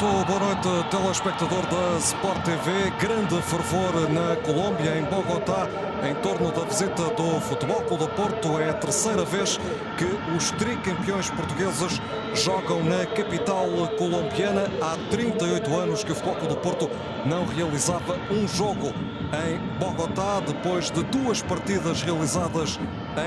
Muito boa noite, telespectador da Sport TV. Grande fervor na Colômbia, em Bogotá, em torno da visita do Futebol Clube do Porto. É a terceira vez que os tricampeões portugueses jogam na capital colombiana. Há 38 anos que o Futebol Clube do Porto não realizava um jogo em Bogotá, depois de duas partidas realizadas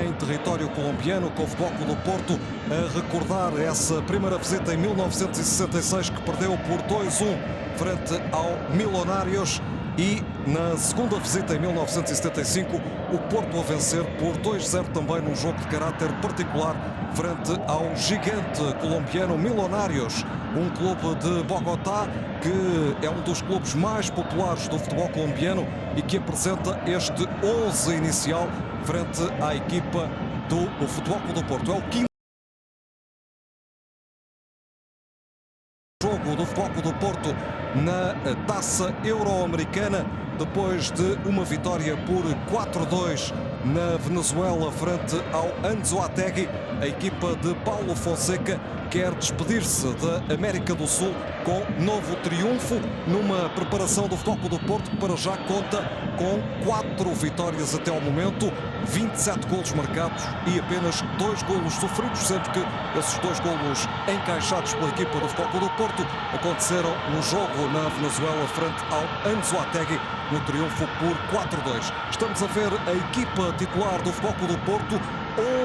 em território colombiano, com o Futebol Clube do Porto a recordar essa primeira visita em 1966, que perdeu por 2-1 frente ao Millonarios, e na segunda visita em 1975 o Porto a vencer por 2-0 também num jogo de caráter particular frente ao gigante colombiano Millonarios, um clube de Bogotá que é um dos clubes mais populares do futebol colombiano e que apresenta este 11 inicial frente à equipa do Futebol Clube do Porto. É o quinto jogo do Futebol Clube do Porto na Taça Euro-Americana, depois de uma vitória por 4-2 na Venezuela frente ao Anzoátegui. A equipa de Paulo Fonseca quer despedir-se da América do Sul com novo triunfo, numa preparação do Futebol Clube do Porto que para já conta com 4 vitórias até ao momento, 27 golos marcados e apenas 2 golos sofridos, sendo que esses 2 golos encaixados pela equipa do Futebol Clube do Porto aconteceram no jogo na Venezuela frente ao Anzoátegui, no triunfo por 4-2. Estamos a ver a equipa titular do Futebol Clube do Porto,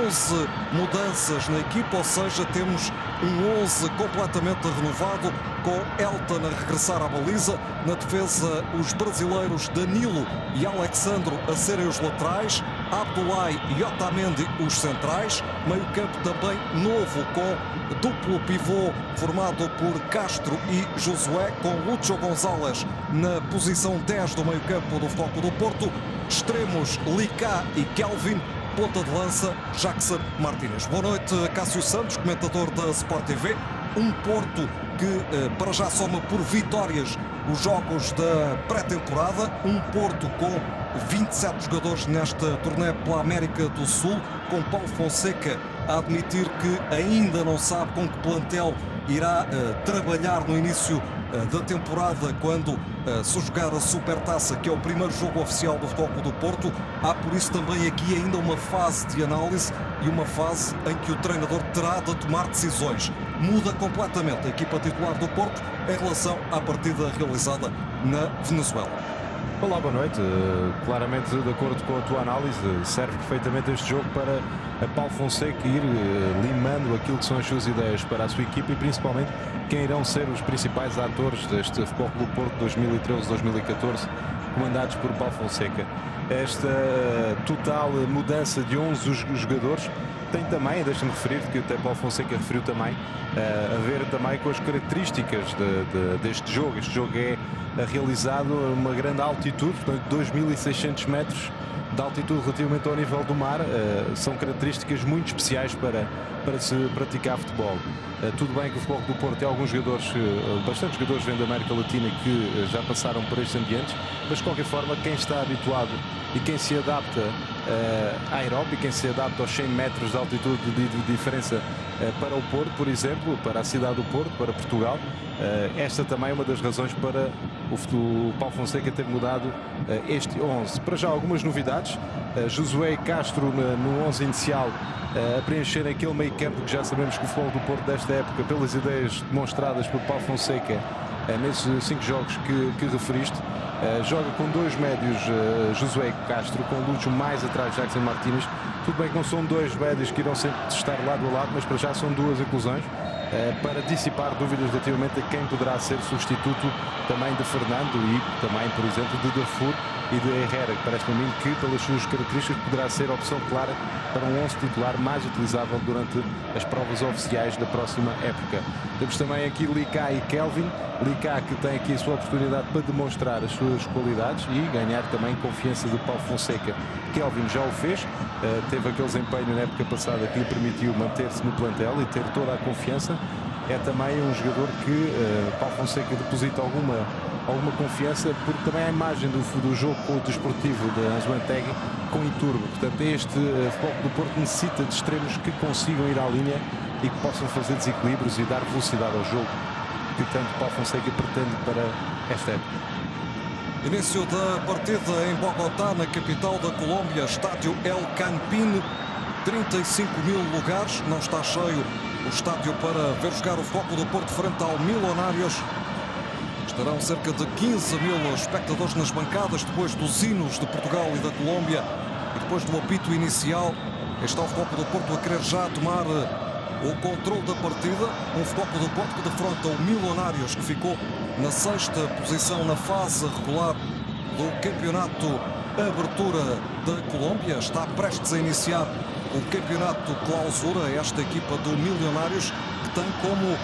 11 mudanças na equipa, ou seja, temos um 11 completamente renovado, com Elton a regressar à baliza. Na defesa, os brasileiros Danilo e Alexandro a serem os laterais, Abdoulaye e Otamendi os centrais. Meio campo também novo, com duplo pivô formado por Castro e Josué, com Lúcio González na posição 10 do meio campo do Futebol Clube do Porto. Extremos Licá e Kelvin. Ponta de lança, Jackson Martínez. Boa noite, Cássio Santos, comentador da Sport TV. Um Porto que para já soma por vitórias os jogos da pré-temporada. Um Porto com 27 jogadores nesta turnê pela América do Sul, com Paulo Fonseca a admitir que ainda não sabe com que plantel irá trabalhar no início da temporada, quando se jogar a Supertaça, que é o primeiro jogo oficial do Futebol Clube do Porto. Há por isso também aqui ainda uma fase de análise e uma fase em que o treinador terá de tomar decisões. Muda completamente a equipa titular do Porto em relação à partida realizada na Venezuela. Olá, boa noite. Claramente, de acordo com a tua análise, serve perfeitamente este jogo para a Paulo Fonseca ir limando aquilo que são as suas ideias para a sua equipa e principalmente quem irão ser os principais atores deste Futebol Clube Porto 2013-2014, comandados por Paulo Fonseca. Esta total mudança de 11 jogadores tem também, deixa-me referir que até Paulo Fonseca referiu também, a ver também com as características deste jogo. Este jogo é realizado a uma grande altitude, portanto 2.600 metros de altitude relativamente ao nível do mar. São características muito especiais para se praticar futebol. Tudo bem que o Futebol do Porto tem alguns jogadores, bastantes jogadores vêm da América Latina que já passaram por estes ambientes, mas de qualquer forma quem está habituado e quem se adapta à Europa e quem se adapta aos 100 metros de altitude de diferença para o Porto, por exemplo, para a cidade do Porto, para Portugal, esta também é uma das razões para o Paulo Fonseca ter mudado este 11. Para já algumas novidades, Josué e Castro no 11 inicial, a preencher aquele meio campo que já sabemos que o Futebol do Porto desta época, pelas ideias demonstradas por Paulo Fonseca nesses 5 jogos que referiste, joga com 2 médios, Josué e Castro, com o Lúcio mais atrás de Jackson Martínez. Tudo bem que não são 2 médios que irão sempre estar lado a lado, mas para já são 2 inclusões para dissipar dúvidas relativamente a quem poderá ser substituto também de Fernando e também, por exemplo, de Darfur e de Herrera, que parece-me a mim que, pelas suas características, poderá ser a opção clara para um 11 titular mais utilizável durante as provas oficiais da próxima época. Temos também aqui Licá e Kelvin. Licá, que tem aqui a sua oportunidade para demonstrar as suas qualidades e ganhar também confiança de Paulo Fonseca. Kelvin já o fez, teve aquele desempenho na época passada que lhe permitiu manter-se no plantel e ter toda a confiança. É também um jogador que Paulo Fonseca deposita alguma confiança, porque também a imagem do jogo com o desportivo de Anzoátegui com Iturbe. Portanto, este Futebol do Porto necessita de extremos que consigam ir à linha e que possam fazer desequilíbrios e dar velocidade ao jogo. que tanto Paulo Fonseca pretende para esta época. Início da partida em Bogotá, na capital da Colômbia, estádio El Campín, 35 mil lugares, não está cheio o estádio para ver jogar o Futebol Clube do Porto frente ao Milionários. Estarão cerca de 15 mil espectadores nas bancadas, depois dos hinos de Portugal e da Colômbia e depois do apito inicial. Está o Futebol Clube do Porto a querer já tomar o controle da partida. Um Futebol Clube do Porto que defronta o Milionários, que ficou na 6ª posição na fase regular do campeonato Abertura da Colômbia. Está prestes a iniciar o campeonato Clausura, esta equipa do Milionários, que tem como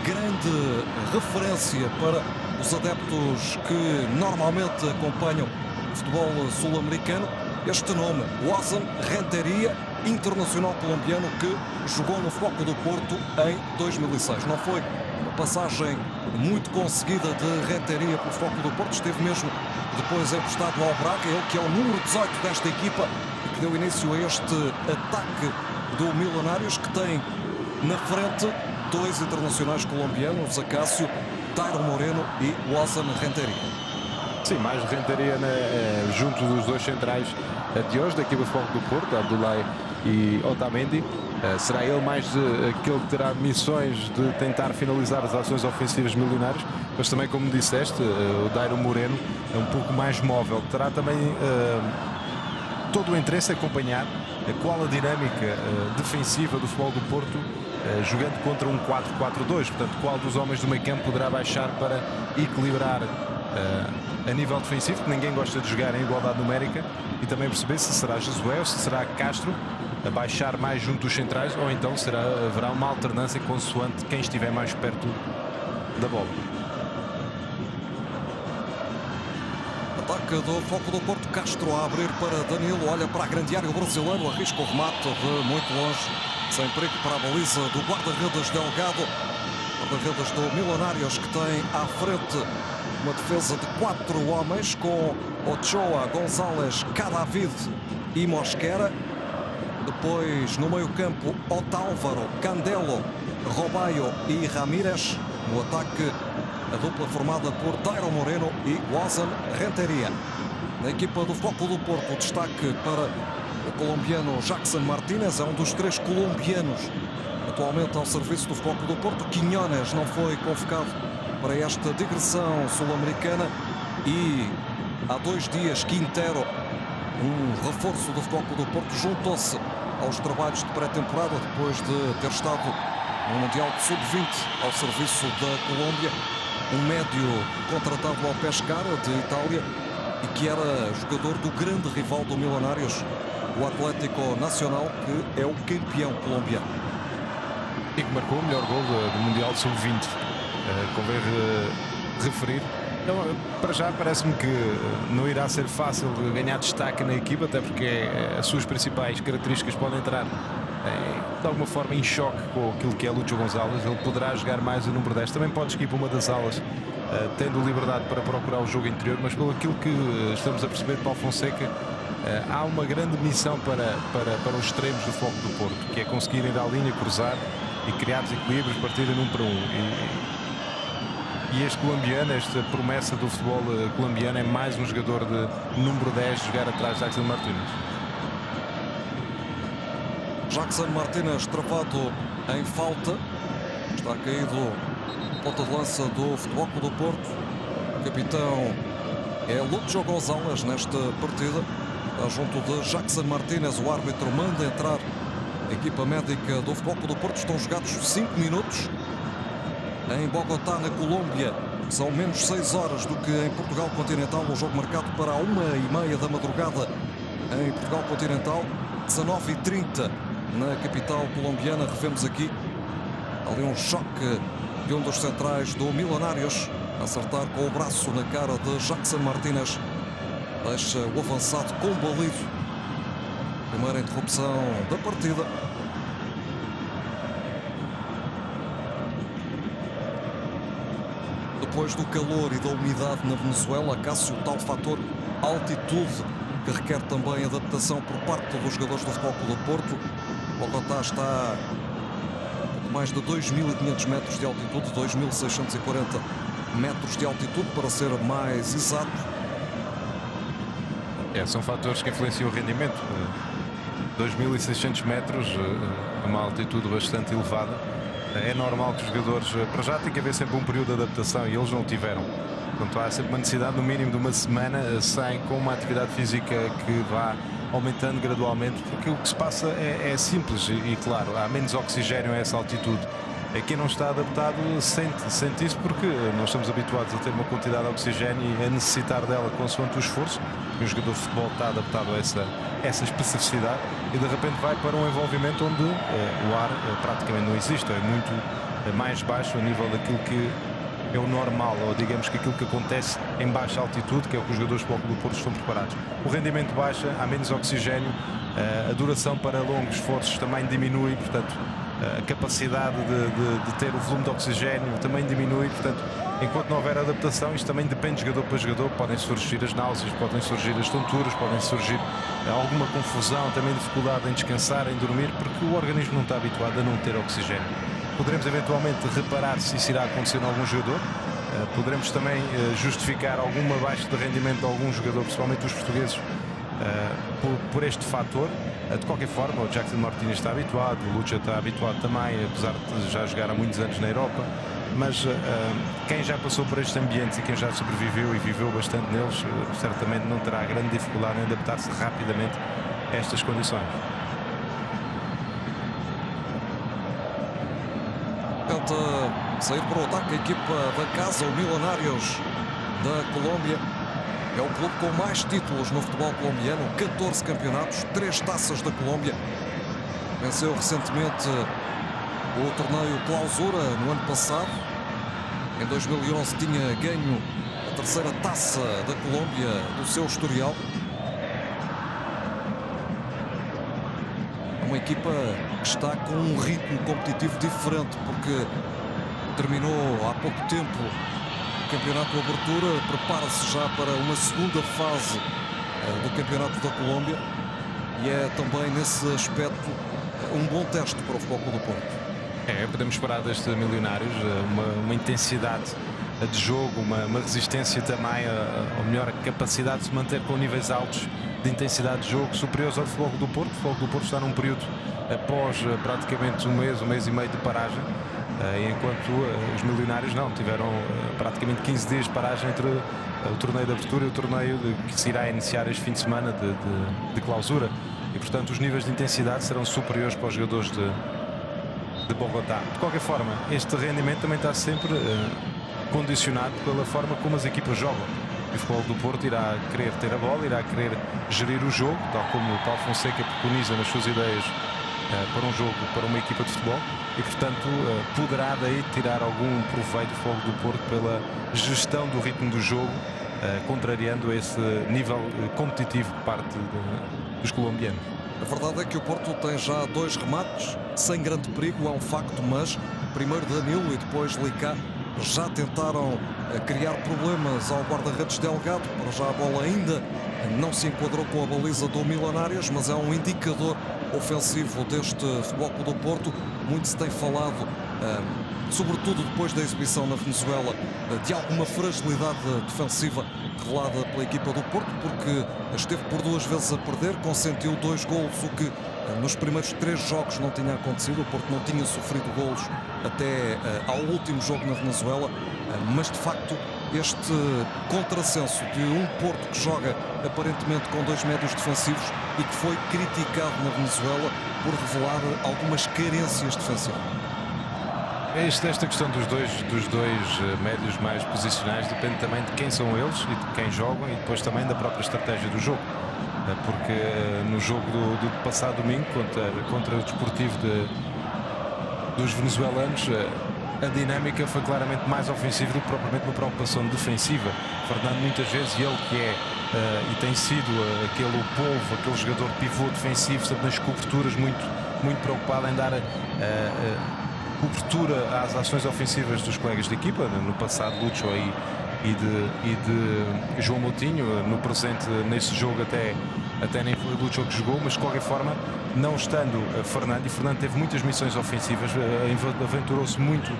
grande referência para os adeptos que normalmente acompanham o futebol sul-americano este nome, Wassan Renteria, internacional colombiano que jogou no Futebol Clube do Porto em 2006. Não foi uma passagem muito conseguida de Renteria pelo Futebol Clube do Porto, esteve mesmo depois emprestado ao Braga, ele que é o número 18 desta equipa e que deu início a este ataque do Milionários, que tem na frente dois internacionais colombianos, Acácio, Dairo Moreno e Wassan Renteria. Sim, mais Renteria junto dos dois centrais de hoje, da equipa de Futebol do Porto, Abdoulaye e Otamendi. Será ele mais aquele que terá missões de tentar finalizar as ações ofensivas milionárias, mas também, como disseste, o Dairo Moreno é um pouco mais móvel. Terá também todo o interesse em acompanhar qual a dinâmica defensiva do Futebol do Porto, jogando contra um 4-4-2. Portanto, qual dos homens do meio campo poderá baixar para equilibrar a nível defensivo, que ninguém gosta de jogar em igualdade numérica, e também perceber se será Josué ou se será Castro a baixar mais junto dos centrais, ou então haverá uma alternância consoante quem estiver mais perto da bola. Ataque do Futebol do Porto, Castro a abrir para Danilo, olha para a grande área, o brasileiro arrisca o remate de muito longe, sem perigo para a baliza do guarda-redes Delgado. Guarda-redes do Milionários, que tem à frente uma defesa de 4 homens com Ochoa, González, Cadavid e Mosquera. Depois no meio-campo, Otálvaro, Candelo, Robaio e Ramírez. No ataque, a dupla formada por Dairo Moreno e Wassan Renteria. Na equipa do Futebol Clube do Porto, o destaque para o colombiano Jackson Martínez, é um dos 3 colombianos atualmente ao serviço do Futebol Clube do Porto. Quiñones não foi convocado para esta digressão sul-americana e há 2 dias Quintero, um reforço do Futebol Clube do Porto, juntou-se aos trabalhos de pré-temporada depois de ter estado no Mundial de Sub-20 ao serviço da Colômbia. Um médio contratado ao Pescara de Itália e que era jogador do grande rival do Milionários, o Atlético Nacional, que é o campeão colombiano. E que marcou o melhor gol do Mundial de Sub-20. Convém referir. Então, para já parece-me que não irá ser fácil ganhar destaque na equipa, até porque as suas principais características podem entrar de alguma forma em choque com aquilo que é Lúcio González. Ele poderá jogar mais o número 10, também pode seguir para uma das alas, tendo liberdade para procurar o jogo interior, mas pelo aquilo que estamos a perceber de Paulo Fonseca, há uma grande missão para os extremos do Futebol do Porto, que é conseguir ir à linha, cruzar e criar desequilíbrios, partirem 1 para 1. E este colombiano, esta promessa do futebol colombiano, é mais um jogador de número 10 jogar atrás de Jackson Martínez. Jackson Martínez travado em falta. Está caído ponta de lança do Futebol Clube do Porto. O capitão é Lúcio González nesta partida. Está junto de Jackson Martínez. O árbitro manda entrar a equipa médica do Futebol Clube do Porto. Estão jogados 5 minutos. Em Bogotá, na Colômbia, são menos 6 horas do que em Portugal Continental. Um jogo marcado para 1h30 da madrugada em Portugal Continental. 19h30 na capital colombiana. Revemos aqui ali um choque de um dos centrais do Milionários, a acertar com o braço na cara de Jackson Martínez. Deixa o avançado combalido. Primeira interrupção da partida. Depois do calor e da umidade na Venezuela, Cássio, tal fator altitude que requer também adaptação por parte dos jogadores do Futebol Clube do Porto. Bogotá está pouco mais de 2.500 metros de altitude, 2.640 metros de altitude, para ser mais exato. São fatores que influenciam o rendimento. 2.600 metros, uma altitude bastante elevada. É normal que os jogadores, para já, tem que haver sempre um período de adaptação e eles não o tiveram. Portanto, há sempre uma necessidade, no mínimo, de uma semana sem, com uma atividade física que vá aumentando gradualmente, porque o que se passa é simples e claro, há menos oxigênio a essa altitude. Quem não está adaptado sente isso, porque nós estamos habituados a ter uma quantidade de oxigênio e a necessitar dela consoante o esforço. E o jogador de futebol está adaptado a essa especificidade e de repente vai para um envolvimento onde o ar praticamente não existe, é muito mais baixo a nível daquilo que é o normal, ou digamos que aquilo que acontece em baixa altitude, que é o que os jogadores do Futebol Clube do Porto estão preparados. O rendimento baixa, há menos oxigênio, a duração para longos esforços também diminui, portanto a capacidade de ter o volume de oxigênio também diminui, portanto enquanto não houver adaptação, isto também depende de jogador para jogador, podem surgir as náuseas, podem surgir as tonturas, podem surgir alguma confusão, também dificuldade em descansar, em dormir, porque o organismo não está habituado a não ter oxigênio. Poderemos eventualmente reparar se isso irá acontecer em algum jogador, poderemos também justificar alguma baixa de rendimento de algum jogador, principalmente os portugueses, por este fator. De qualquer forma, o Jackson Martínez está habituado, o Lucha está habituado também, apesar de já jogar há muitos anos na Europa, mas quem já passou por estes ambientes e quem já sobreviveu e viveu bastante neles, certamente não terá grande dificuldade em adaptar-se rapidamente a estas condições. Tenta sair para o ataque a equipa da casa, o Milionários da Colômbia. É o clube com mais títulos no futebol colombiano, 14 campeonatos, 3 taças da Colômbia. Venceu recentemente o torneio Clausura no ano passado. Em 2011 tinha ganho a terceira taça da Colômbia do seu historial. Uma equipa que está com um ritmo competitivo diferente, porque terminou há pouco tempo o campeonato de abertura, prepara-se já para uma segunda fase do campeonato da Colômbia e é também nesse aspecto um bom teste para o Futebol Clube do Porto. Podemos esperar destes Milionários uma intensidade de jogo, uma resistência também, ou melhor, a capacidade de se manter com níveis altos de intensidade de jogo superiores ao Futebol Clube do Porto. O Futebol Clube do Porto está num período após praticamente um mês e meio de paragem, enquanto os Milionários não, tiveram praticamente 15 dias de paragem entre o torneio de abertura e o torneio que se irá iniciar este fim de semana de clausura, e portanto os níveis de intensidade serão superiores para os jogadores de Bogotá. De qualquer forma, este rendimento também está sempre condicionado pela forma como as equipas jogam. O Futebol do Porto irá querer ter a bola, irá querer gerir o jogo, tal como o Paulo Fonseca preconiza nas suas ideias para um jogo, para uma equipa de futebol, e portanto poderá daí tirar algum proveito do Futebol do Porto pela gestão do ritmo do jogo, contrariando esse nível competitivo por parte dos colombianos. A verdade é que o Porto tem já 2 remates sem grande perigo, é um facto, mas primeiro Danilo e depois Licá já tentaram criar problemas ao guarda-redes Delgado. Para já a bola ainda não se enquadrou com a baliza do Milionários, mas é um indicador ofensivo deste Futebol Clube do Porto. Muito se tem falado, sobretudo depois da exibição na Venezuela, de alguma fragilidade defensiva revelada pela equipa do Porto, porque esteve por 2 vezes a perder, consentiu 2 golos, o que nos primeiros 3 jogos não tinha acontecido. O Porto não tinha sofrido golos até ao último jogo na Venezuela, mas de facto este contrassenso de um Porto que joga aparentemente com 2 médios defensivos e que foi criticado na Venezuela por revelar algumas carências defensivas. Esta questão dos dois médios mais posicionais depende também de quem são eles e de quem jogam, e depois também da própria estratégia do jogo, porque no jogo do passado domingo contra o Desportivo dos venezuelanos, a dinâmica foi claramente mais ofensiva do que propriamente uma preocupação defensiva. Fernando, muitas vezes, ele que é e tem sido aquele polvo, aquele jogador pivô defensivo, sempre nas coberturas, muito preocupado em dar cobertura às ações ofensivas dos colegas de equipa, no passado Lucho e de João Moutinho, no presente nesse jogo até até nem foi o Lucho que jogou, mas de qualquer forma, não estando Fernando, e Fernando teve muitas missões ofensivas, aventurou-se muito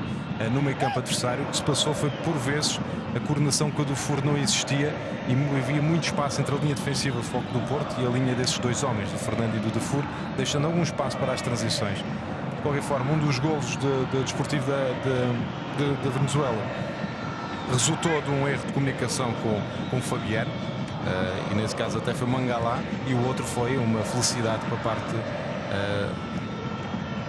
no meio campo adversário. O que se passou foi, por vezes, a coordenação com a do Furo não existia e havia muito espaço entre a linha defensiva do Foco do Porto e a linha desses dois homens, do Fernando e do Dufour, deixando algum espaço para as transições. De qualquer forma, um dos golos de Desportivo da Venezuela resultou de um erro de comunicação com o Fabiano, e nesse caso até foi Mangalá, e o outro foi uma felicidade por parte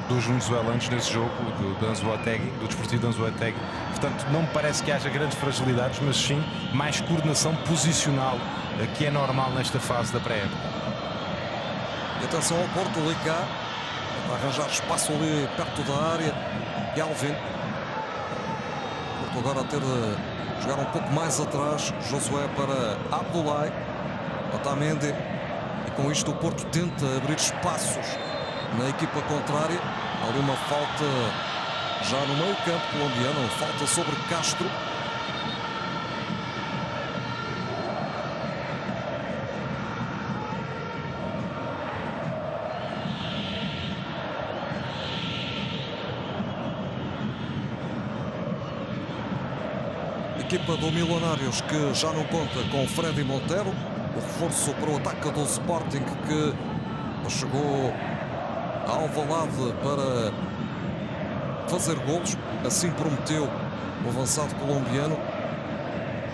dos venezuelanos nesse jogo, do Desportivo de Anzoátegui. Portanto, não me parece que haja grandes fragilidades, mas sim mais coordenação posicional, que é normal nesta fase da pré-época. E atenção ao Porto ali cá, para arranjar espaço ali perto da área. Kelvin. Porto agora a ter de jogar um pouco mais atrás. Josué para Abdoulaye. Otamendi. E com isto o Porto tenta abrir espaços na equipa contrária. Há ali uma falta já no meio campo colombiano. Falta sobre Castro. Equipa do Milionários que já não conta com Freddy Montero, o reforço para o ataque do Sporting que chegou a Alvalade para fazer golos, assim prometeu o avançado colombiano.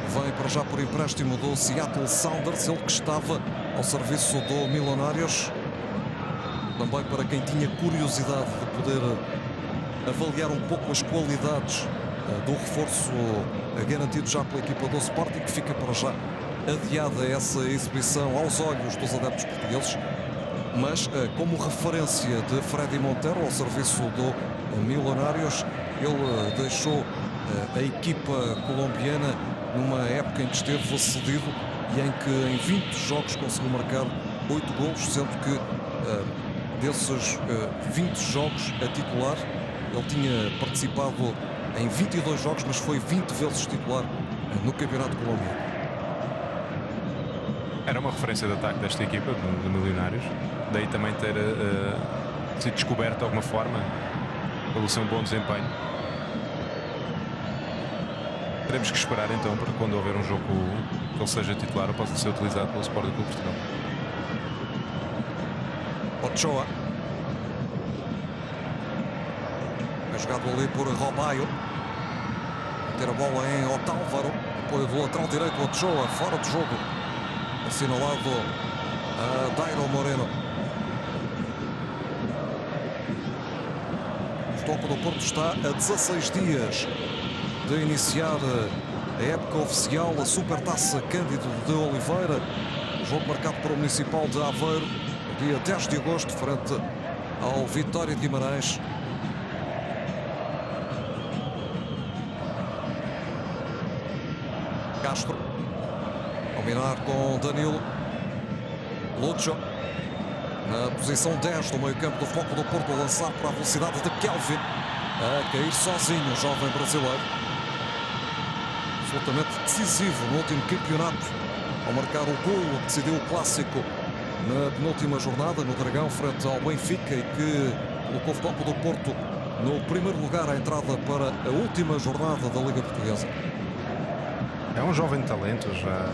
Vem para já por empréstimo do Seattle Sounders, ele que estava ao serviço do Milionários. Também para quem tinha curiosidade de poder avaliar um pouco as qualidades do reforço garantido já pela equipa do Sporting, que fica para já adiada essa exibição aos olhos dos adeptos portugueses, mas como referência de Freddy Montero ao serviço do Milionários, ele deixou a equipa colombiana numa época em que esteve cedido e em que em 20 jogos conseguiu marcar 8 golos, sendo que desses 20 jogos a titular, ele tinha participado em 22 jogos, mas foi 20 vezes titular no Campeonato Colombiano. Era uma referência de ataque desta equipa, de Milionários. Daí também ter sido descoberto de alguma forma pelo seu bom desempenho. Teremos que esperar então para quando houver um jogo que ele seja titular ou possa ser utilizado pelo Sporting Clube Portugal. Ochoa. É jogado ali por Robaio. Ter a bola em Otálvaro. Apoio do lateral direito, Ochoa, fora do jogo. Assinalado a Dairo Moreno. O Futebol do Porto está a 16 dias de iniciar a época oficial, a Supertaça Cândido de Oliveira. O jogo marcado para o Municipal de Aveiro, dia 10 de agosto, frente ao Vitória de Guimarães. Castro. Combinar com Danilo. Lucho. Na posição 10 do meio campo do Foco do Porto, a lançar para a velocidade de Kelvin. A cair sozinho o jovem brasileiro. Absolutamente decisivo no último campeonato, ao marcar o golo que decidiu o clássico na penúltima jornada no Dragão, frente ao Benfica, e que colocou o Futebol do Porto no primeiro lugar à entrada para a última jornada da Liga Portuguesa. É um jovem talento, já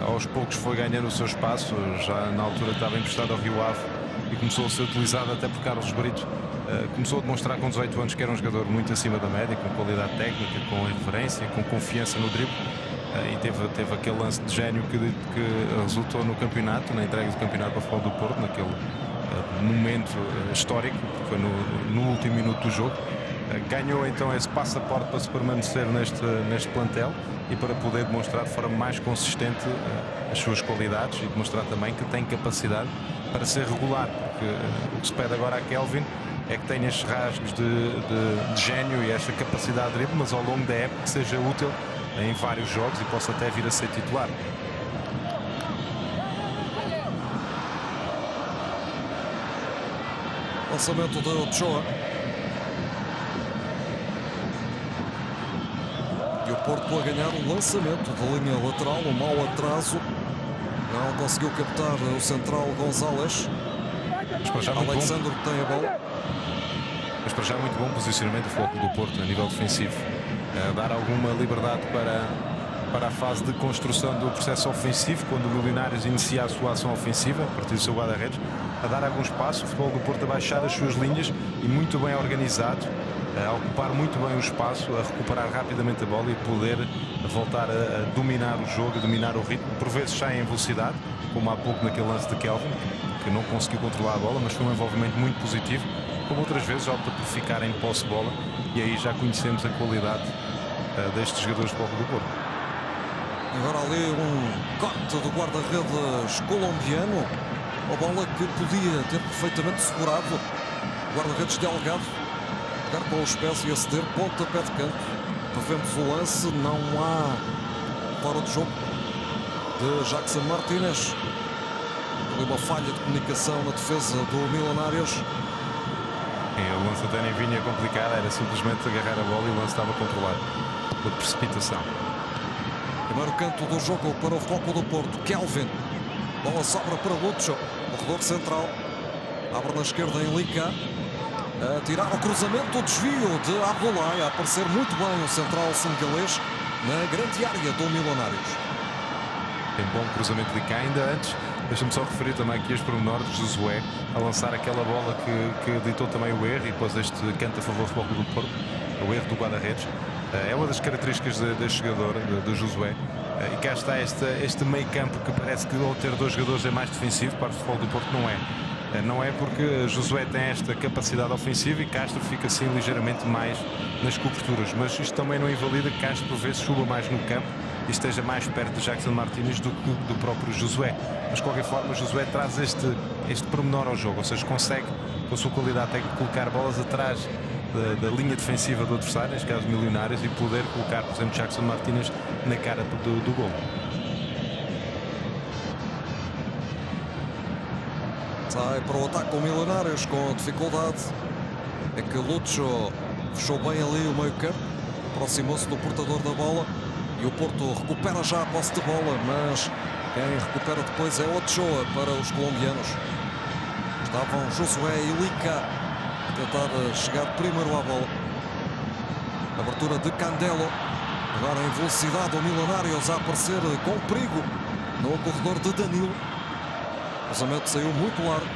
aos poucos foi ganhando o seu espaço, já na altura estava emprestado ao Rio Ave e começou a ser utilizado até por Carlos Brito. Começou a demonstrar com 18 anos que era um jogador muito acima da média, com qualidade técnica, com referência, com confiança no drible, e teve aquele lance de gênio que resultou no campeonato, na entrega do campeonato para o Futebol do Porto, naquele momento histórico, que foi no último minuto do jogo. Ganhou então esse passaporte para se permanecer neste plantel e para poder demonstrar de forma mais consistente as suas qualidades e demonstrar também que tem capacidade para ser regular, porque o que se pede agora a Kelvin é que tenha estes rasgos de gênio e esta capacidade de drible, mas ao longo da época que seja útil em vários jogos e possa até vir a ser titular. Lançamento de Ochoa. E o Porto a ganhar um lançamento de linha lateral, um mau atraso. Não conseguiu captar o central Gonzalez. Mas para já muito bom. Alexandre tem a bola. Mas para já muito bom posicionamento do Futebol Clube do Porto a nível defensivo. Dar alguma liberdade para a fase de construção do processo ofensivo, quando o Milionários inicia a sua ação ofensiva, a partir do seu guarda-redes, a dar algum espaço, o Futebol do Porto a baixar as suas linhas e muito bem organizado, a ocupar muito bem o espaço, a recuperar rapidamente a bola e poder voltar a dominar o jogo, a dominar o ritmo. Por vezes sai em velocidade, como há pouco naquele lance de Kelvin, que não conseguiu controlar a bola, mas foi um envolvimento muito positivo, como outras vezes opta por ficar em posse de bola, e aí já conhecemos a qualidade destes jogadores do Futebol do Porto. Agora ali um corte do guarda-redes colombiano. Uma bola que podia ter perfeitamente segurado o guarda-redes Delgado. Pegar com os pés e aceder pontapé de canto. Revemos o lance. Não há fora de jogo de Jackson Martínez. Ali uma falha de comunicação na defesa do Milionários. O lance até nem vinha complicado. Era simplesmente agarrar a bola e o lance estava controlado pela precipitação. Primeiro canto do jogo para o Futebol Clube do Porto. Kelvin. Bola sobra para Lucho. Corredor central. Abre na esquerda em Lica. A tirar o cruzamento. O desvio de Abdoulaye. A aparecer muito bem o central senegalês na grande área do Milionários. Tem bom cruzamento de Lica. Ainda antes, deixa-me só referir também aqui este pormenor de Josué a lançar aquela bola que ditou também o erro e depois este canto a favor do Futebol Clube do Porto. O erro do guarda-redes. É uma das características deste jogador, de Josué. E cá está este meio campo que parece que ao ter dois jogadores é mais defensivo. Para o Futebol do Porto não é. Não é porque Josué tem esta capacidade ofensiva e Castro fica assim ligeiramente mais nas coberturas. Mas isto também não invalida que Castro por vezes suba mais no campo e esteja mais perto de Jackson Martínez do que do próprio Josué. Mas de qualquer forma Josué traz este pormenor ao jogo. Ou seja, consegue com a sua qualidade técnica colocar bolas atrás da linha defensiva do adversário, neste caso Milionários, e poder colocar, por exemplo, Jackson Martínez na cara do gol. Sai para o ataque com Milionários com dificuldade. É que Lucho fechou bem ali o meio campo, aproximou-se do portador da bola e o Porto recupera já a posse de bola, mas quem recupera depois é Ochoa para os colombianos. Estavam Josué e Lica a tentar chegar primeiro à bola. Abertura de Candelo. Agora em velocidade o Milionários a aparecer com perigo no corredor de Danilo. O cruzamento saiu muito largo.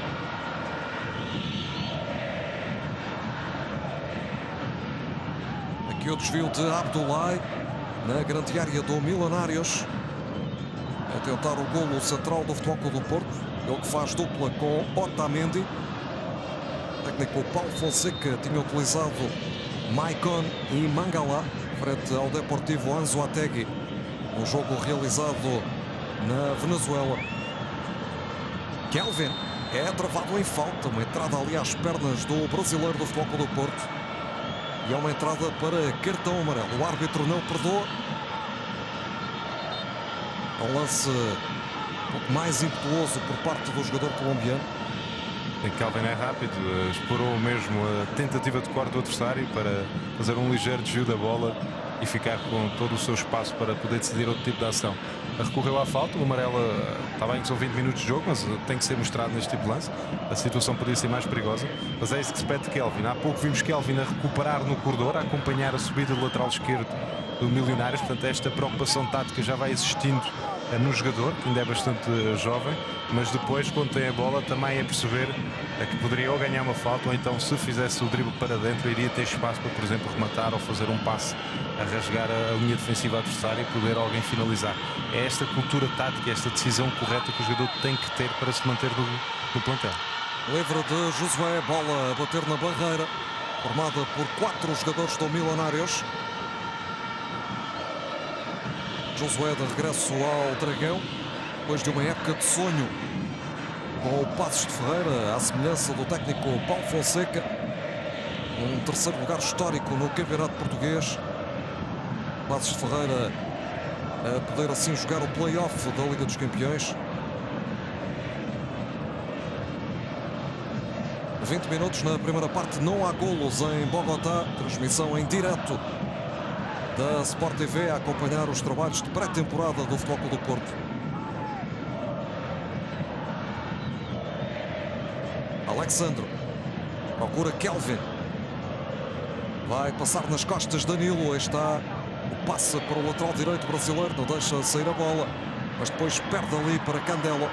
Aqui o desvio de Abdoulaye na grande área do Milionários. A tentar o golo central do Futebol Clube do Porto. Ele que faz dupla com Otamendi. O técnico Paulo Fonseca tinha utilizado Maicon e Mangala frente ao Deportivo Anzoátegui, um jogo realizado na Venezuela. Kelvin é travado em falta, uma entrada ali às pernas do brasileiro do Futebol Clube do Porto. E é uma entrada para cartão amarelo. O árbitro não perdoa. É um lance um pouco mais impetuoso por parte do jogador colombiano. Kelvin é rápido, explorou mesmo a tentativa de corte do adversário para fazer um ligeiro desvio da bola e ficar com todo o seu espaço para poder decidir outro tipo de ação. Recorreu à falta, o amarelo está bem que são 20 minutos de jogo, mas tem que ser mostrado neste tipo de lance. A situação podia ser mais perigosa, mas é isso que se pede de Kelvin. Há pouco vimos Kelvin a recuperar no corredor, a acompanhar a subida do lateral esquerdo do Milionários, portanto esta preocupação tática já vai existindo no jogador, que ainda é bastante jovem, mas depois, quando tem a bola, também é perceber que poderia ou ganhar uma falta, ou então, se fizesse o drible para dentro, iria ter espaço para, por exemplo, rematar ou fazer um passe a rasgar a linha defensiva adversária e poder alguém finalizar. É esta cultura tática, esta decisão correta que o jogador tem que ter para se manter no plantel. Livre de Josué, bola a bater na barreira, formada por 4 jogadores do Milionários. Josué de regresso ao Dragão, depois de uma época de sonho com o Paços de Ferreira, à semelhança do técnico Paulo Fonseca. Um terceiro lugar histórico no Campeonato Português. Paços de Ferreira a poder assim jogar o play-off da Liga dos Campeões. 20 minutos na primeira parte, não há golos em Bogotá. Transmissão em direto da Sport TV a acompanhar os trabalhos de pré-temporada do Futebol Clube do Porto. Alexandro procura Kelvin. Vai passar nas costas Danilo. Aí está o passe para o lateral direito brasileiro. Não deixa sair a bola, mas depois perde ali para Candelo.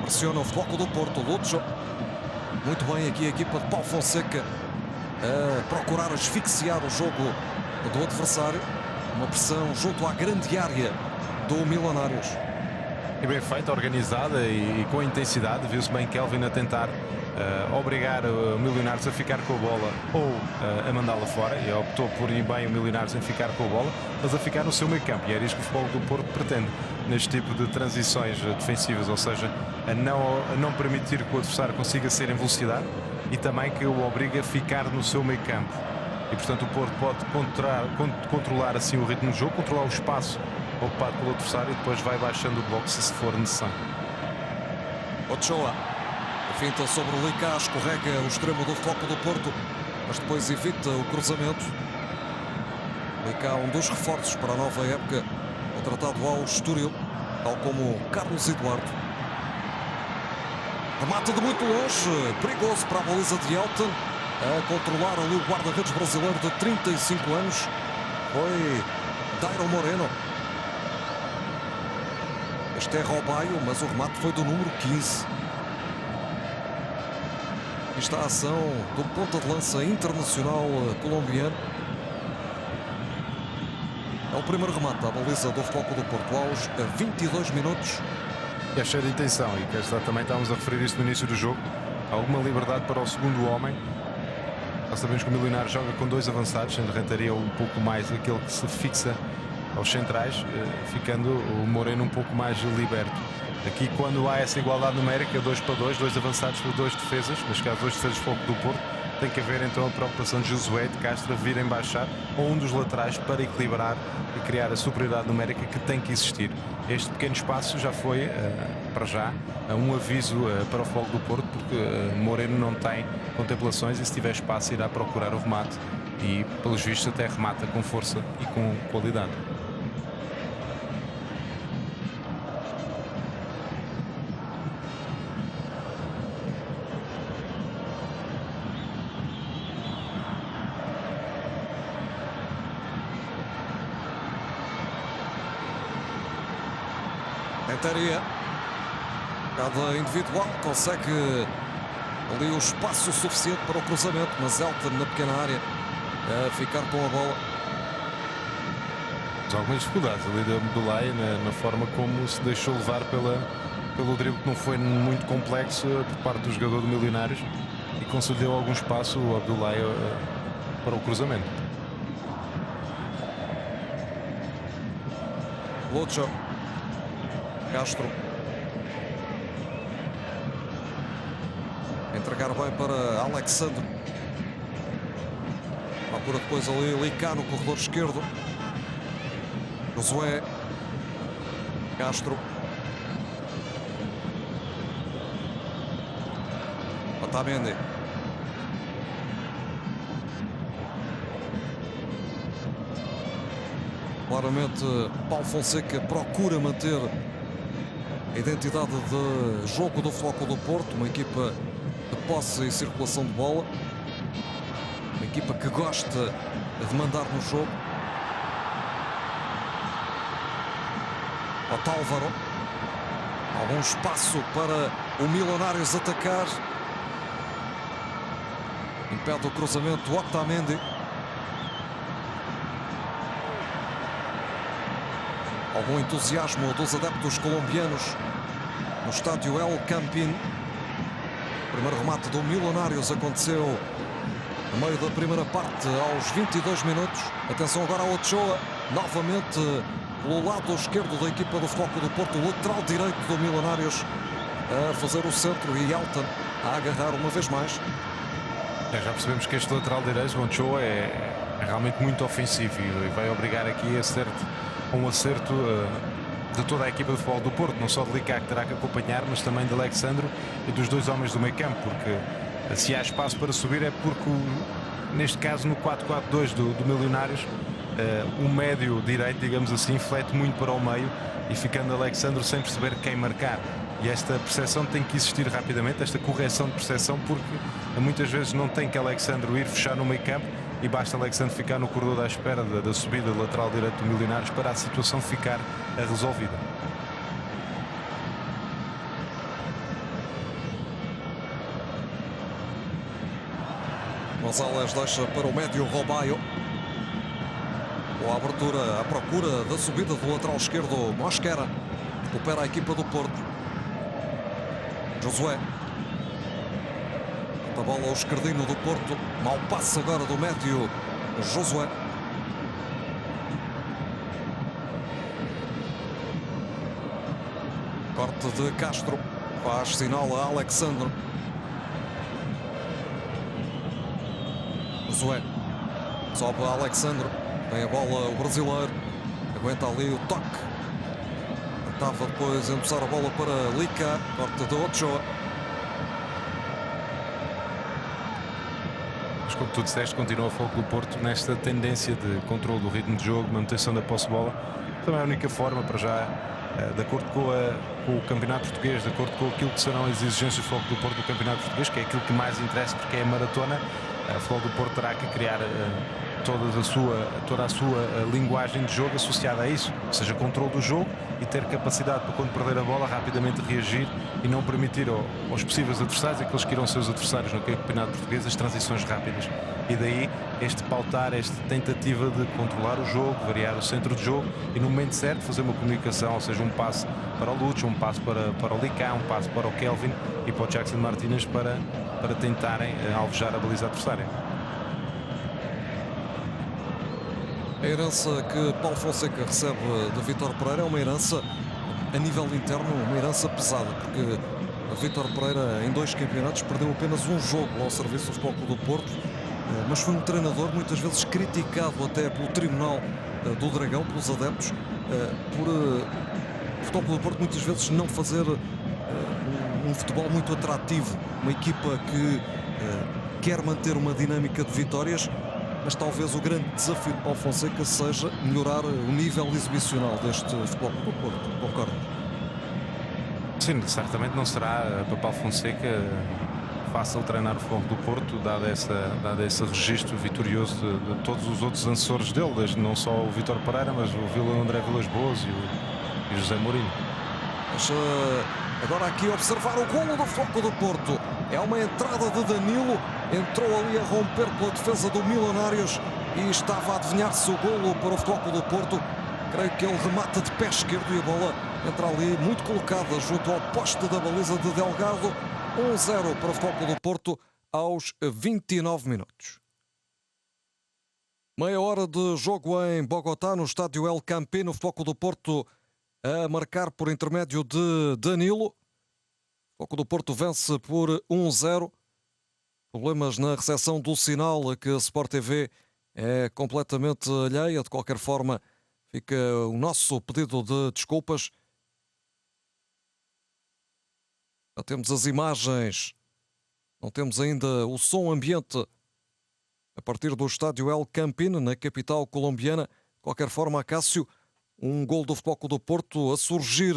Pressiona o Futebol do Porto. Lúcio. Muito bem aqui a equipa de Paulo Fonseca a procurar asfixiar o jogo do adversário. Uma pressão junto à grande área do Milionários. E bem feita, organizada e com intensidade. Viu-se bem Kelvin a tentar obrigar o Milionários a ficar com a bola ou a mandá-la fora, e optou por ir bem o Milionários em ficar com a bola, mas a ficar no seu meio campo, e era isso que o Futebol do Porto pretende neste tipo de transições defensivas, ou seja, a não permitir que o adversário consiga ser em velocidade e também que o obriga a ficar no seu meio campo. E portanto o Porto pode controlar assim o ritmo do jogo, controlar o espaço ocupado pelo adversário, e depois vai baixando o bloco se for necessário. Ochoa, a finta sobre o Licá, escorrega o extremo do Futebol do Porto, mas depois evita o cruzamento. Licá, um dos reforços para a nova época, contratado ao Estoril, tal como Carlos Eduardo. Remata de muito longe, perigoso para a baliza de Elton, a controlar ali o guarda-redes brasileiro de 35 anos. Foi Dairo Moreno. Este é Robaio, mas o remate foi do número 15. Aqui está a ação do ponta de lança internacional colombiano. É o primeiro remate à baliza do Futebol do Porto aos 22 minutos. É cheio de intenção, e que também estávamos a referir isto no início do jogo. Alguma liberdade para o segundo homem. Nós sabemos que o Milionário joga com dois avançados, sendo Renteria um pouco mais aquele que se fixa aos centrais, ficando o Moreno um pouco mais liberto. Aqui, quando há essa igualdade numérica, 2 para 2, dois avançados por dois defesas, neste caso dois defesas do Porto, tem que haver então a preocupação de Josué e de Castro virem baixar, ou um dos laterais, para equilibrar e criar a superioridade numérica que tem que existir. Este pequeno espaço já foi, para já, um aviso para o Futebol do Porto, porque Moreno não tem contemplações e, se tiver espaço, irá procurar o remate e, pelos vistos, até remata com força e com qualidade. Renteria, cada individual consegue ali o espaço suficiente para o cruzamento, mas Elton na pequena área a ficar com a bola. Mas algumas dificuldades ali do Abdoulaye na forma como se deixou levar pelo drible, que não foi muito complexo por parte do jogador do Milionários, e concedeu algum espaço o Abdoulaye para o cruzamento. Lúcio. Castro. Entregar bem para Alexandre. Procura depois ali Licá no corredor esquerdo. Josué. Castro. Otamendi. Claramente Paulo Fonseca procura manter a identidade de jogo do Futebol do Porto, uma equipa de posse e circulação de bola, uma equipa que gosta de mandar no jogo. Otálvaro, algum espaço para o Milionários atacar, impede o cruzamento Otamendi. Algum entusiasmo dos adeptos colombianos no estádio El Campín. O primeiro remate do Milionários aconteceu no meio da primeira parte, aos 22 minutos. Atenção agora ao Ochoa, novamente pelo lado esquerdo da equipa do Futebol do Porto, o lateral direito do Milionários a fazer o centro, e Elton a agarrar uma vez mais. Já percebemos que este lateral direito, o Ochoa, é realmente muito ofensivo e vai obrigar aqui um acerto de toda a equipa de Futebol do Porto, não só de Licá, que terá que acompanhar, mas também de Alexandre e dos dois homens do meio campo, porque se há espaço para subir é porque, neste caso, no 4-4-2 do Milionários, o médio direito, digamos assim, flete muito para o meio e ficando Alexandre sem perceber quem marcar. E esta percepção tem que existir rapidamente, esta correção de percepção, porque muitas vezes não tem que Alexandre ir fechar no meio campo e basta Alexandre ficar no corredor à espera da subida do lateral direito do Milionários para a situação ficar resolvida. Gonzalez deixa para o médio Robaio. Com a abertura à procura da subida do lateral esquerdo Mosquera. Recupera a equipa do Porto. Josué. A bola ao esquerdino do Porto. Mau passe agora do médio Josué. Corte de Castro. Faz sinal a Alexandre. Josué. Sobe a Alexandre. Tem a bola o brasileiro. Aguenta ali o toque. Tentava depois embuçar a bola para Lica. Corte de Ochoa. Mas como tu disseste, continua o foco do Porto nesta tendência de controle do ritmo de jogo, manutenção da posse de bola. Também é a única forma para já, de acordo com o Campeonato Português, de acordo com aquilo que serão as exigências de foco do Porto no Campeonato Português, que é aquilo que mais interessa porque é a maratona. O futebol do Porto terá que criar toda a sua linguagem de jogo associada a isso, ou seja, controle do jogo e ter capacidade para, quando perder a bola, rapidamente reagir e não permitir aos possíveis adversários, aqueles que irão ser os adversários no Campeonato Português, as transições rápidas. E daí este pautar, esta tentativa de controlar o jogo, variar o centro de jogo e no momento certo fazer uma comunicação, ou seja, um passe para o Lúcio, um passe para o Licá, um passe para o Kelvin e para o Jackson Martínez para tentarem alvejar a baliza adversária. A herança que Paulo Fonseca recebe de Vítor Pereira é uma herança a nível interno, uma herança pesada, porque Vítor Pereira em 2 campeonatos perdeu apenas um jogo ao serviço do Futebol Clube do Porto, mas foi um treinador muitas vezes criticado até pelo Tribunal do Dragão, pelos adeptos, por o Futebol Clube do Porto muitas vezes não fazer um futebol muito atrativo, uma equipa que quer manter uma dinâmica de vitórias. Mas talvez o grande desafio de Paulo Fonseca seja melhorar o nível exibicional deste Futebol Clube do Porto. Concordo? Sim, certamente não será para Paulo Fonseca fácil treinar o Futebol do Porto, dado esse registro vitorioso de todos os outros antecessores dele, não só o Vítor Pereira, mas o André Vilas Boas e o José Mourinho. Deixa agora aqui observar o golo do Futebol Clube do Porto. É uma entrada de Danilo. Entrou ali a romper pela defesa do Milionários e estava a adivinhar-se o golo para o Futebol Clube do Porto. Creio que ele remata de pé esquerdo e a bola entra ali muito colocada junto ao poste da baliza de Delgado. 1-0 para o Futebol Clube do Porto aos 29 minutos. Meia hora de jogo em Bogotá, no estádio El Campino. O Futebol Clube do Porto a marcar por intermédio de Danilo. O Futebol Clube do Porto vence por 1-0. Problemas na recepção do sinal, que a Sport TV é completamente alheia. De qualquer forma, fica o nosso pedido de desculpas. Já temos as imagens, não temos ainda o som ambiente a partir do estádio El Campino, na capital colombiana. De qualquer forma, Cássio, um gol do Futebol Clube do Porto a surgir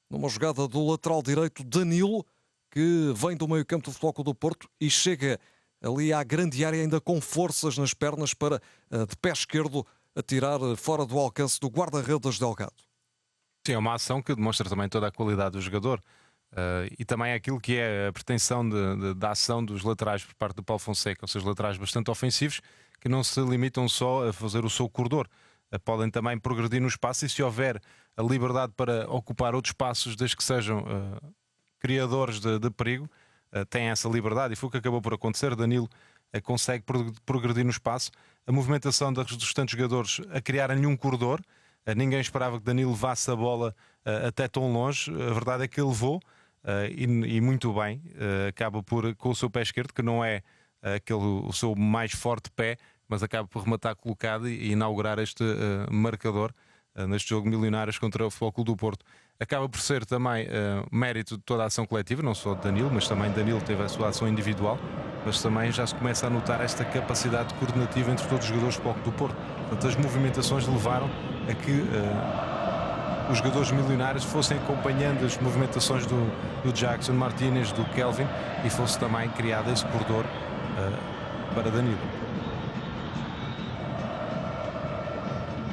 numa jogada do lateral direito Danilo, que vem do meio-campo do Futebol Clube do Porto e chega ali à grande área ainda com forças nas pernas para, de pé esquerdo, atirar fora do alcance do guarda-redes Delgado. Sim, é uma ação que demonstra também toda a qualidade do jogador e também aquilo que é a pretensão da ação dos laterais por parte do Paulo Fonseca, ou seja, laterais bastante ofensivos que não se limitam só a fazer o seu corredor. Podem também progredir no espaço e, se houver a liberdade para ocupar outros espaços, desde que sejam criadores de perigo, têm essa liberdade, e foi o que acabou por acontecer. Danilo consegue progredir no espaço, a movimentação dos restantes jogadores a criarem um corredor. Ninguém esperava que Danilo levasse a bola até tão longe. A verdade é que ele levou e muito bem. Acaba com o seu pé esquerdo, que não é o seu mais forte pé, mas acaba por rematar colocado e inaugurar este marcador neste jogo Milionários contra o Futebol Clube do Porto. Acaba por ser também mérito de toda a ação coletiva, não só de Danilo, mas também Danilo teve a sua ação individual, mas também já se começa a notar esta capacidade coordenativa entre todos os jogadores do Futebol Clube do Porto. Portanto, as movimentações levaram a que os jogadores milionários fossem acompanhando as movimentações do Jackson Martínez, do Kelvin, e fosse também criado esse corredor para Danilo.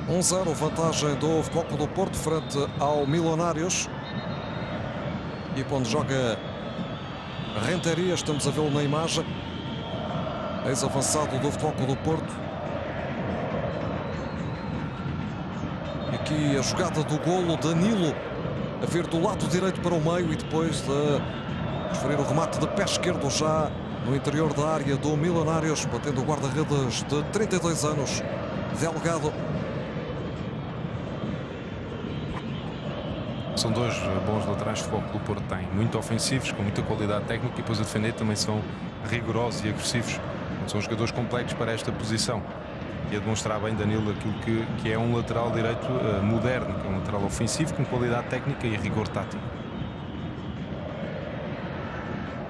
1-0, vantagem do Futebol Clube do Porto frente ao Milionários. Equipa onde joga Renteria, estamos a vê-lo na imagem. Ex-avançado do Futebol Clube do Porto. E aqui a jogada do golo, Danilo a vir do lado direito para o meio e depois de desferir o remate de pé esquerdo já no interior da área do Milionários, batendo o guarda-redes de 32 anos, Delgado. São dois bons laterais que o Futebol Clube do Porto tem, muito ofensivos, com muita qualidade técnica, e depois a defender também são rigorosos e agressivos. São jogadores completos para esta posição. E a demonstrar bem Danilo aquilo que é um lateral direito moderno, que é um lateral ofensivo com qualidade técnica e rigor tático.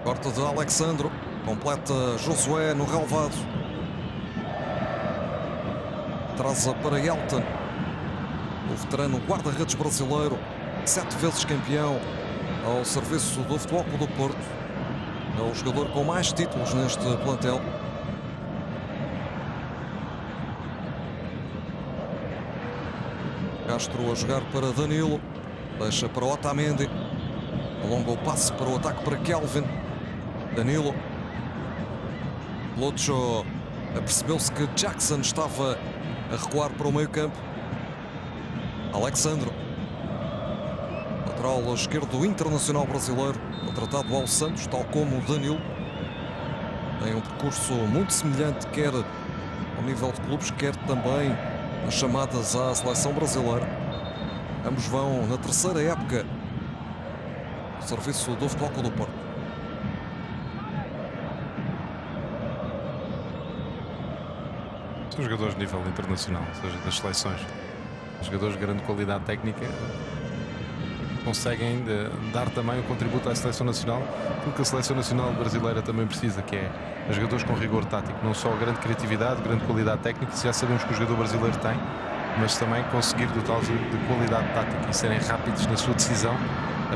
Corte de Alexandro, completa Josué no relvado. Traz-a para Elton, o veterano guarda-redes brasileiro, 7 vezes campeão ao serviço do Futebol Clube do Porto. É o jogador com mais títulos neste plantel. Castro a jogar para Danilo, deixa para Otamendi, alonga o passe para o ataque para Kelvin. Danilo, Lucho apercebeu-se que Jackson estava a recuar para o meio campo. Alexandro, lateral esquerdo internacional brasileiro, contratado ao Santos, tal como o Danilo. Tem um percurso muito semelhante, quer ao nível de clubes, quer também nas chamadas à seleção brasileira. Ambos vão na terceira época do serviço do Futebol Clube do Porto. São jogadores de nível internacional, ou seja, das seleções. Jogadores de grande qualidade técnica, conseguem dar também o contributo à seleção nacional, aquilo que a seleção nacional brasileira também precisa, que é jogadores com rigor tático, não só grande criatividade, grande qualidade técnica, já sabemos que o jogador brasileiro tem, mas também conseguir dotá-los de qualidade tática e serem rápidos na sua decisão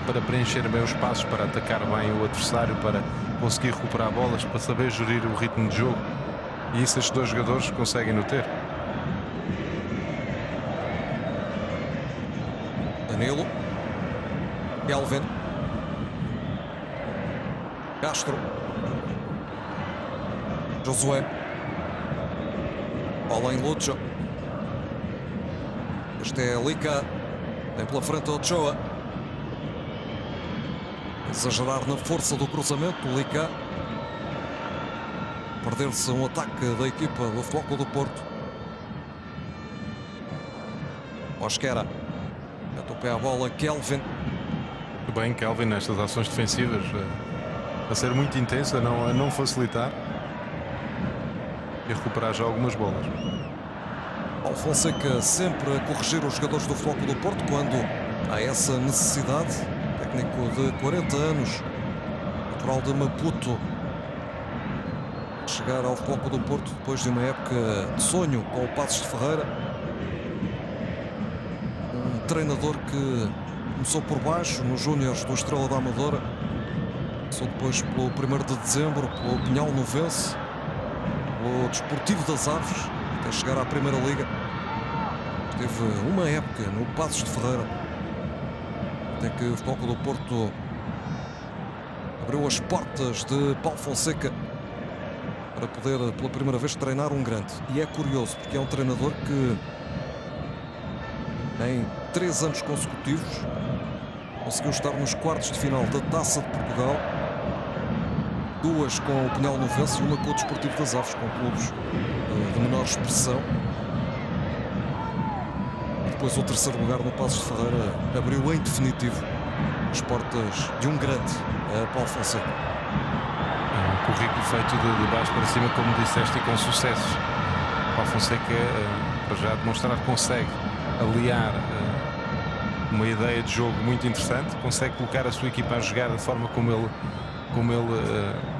para preencher bem os passos, para atacar bem o adversário, para conseguir recuperar bolas, para saber gerir o ritmo de jogo, e isso estes dois jogadores conseguem no ter. Danilo, Kelvin, Castro, Josué, bola em Lucho. Este é Lica, tem pela frente Ochoa. Exagerar na força do cruzamento, Lica. Perder-se um ataque da equipa do Futebol Clube do Porto. Mosquera, mete o pé à bola, Kelvin. Muito bem, Kelvin, nestas ações defensivas, a ser muito intenso, a não facilitar e a recuperar já algumas bolas. Paulo Fonseca sempre a corrigir os jogadores do Futebol Clube do Porto quando há essa necessidade. Técnico de 40 anos, natural de Maputo, chegar ao Futebol Clube do Porto depois de uma época de sonho com o Paços de Ferreira. Um treinador que começou por baixo, nos Júniores do Estrela da Amadora, passou depois pelo 1º de dezembro, pelo Pinhal Novense, pelo Desportivo das Aves, até chegar à Primeira Liga. Teve uma época no Paços de Ferreira, até que o Futebol Clube do Porto abriu as portas de Paulo Fonseca para poder pela primeira vez treinar um grande. E é curioso porque é um treinador que em 3 anos consecutivos conseguiu estar nos quartos de final da Taça de Portugal, 2 com o Pinhal Novense e 1 com o Desportivo das Aves, com clubes de menor expressão. E depois o 3º lugar no Paços de Ferreira abriu em definitivo as portas de um grande, Paulo Fonseca. É um currículo feito de baixo para cima, como disseste, e com sucessos. Paulo Fonseca, para já demonstrar que consegue aliar uma ideia de jogo muito interessante, consegue colocar a sua equipa a jogar da forma como ele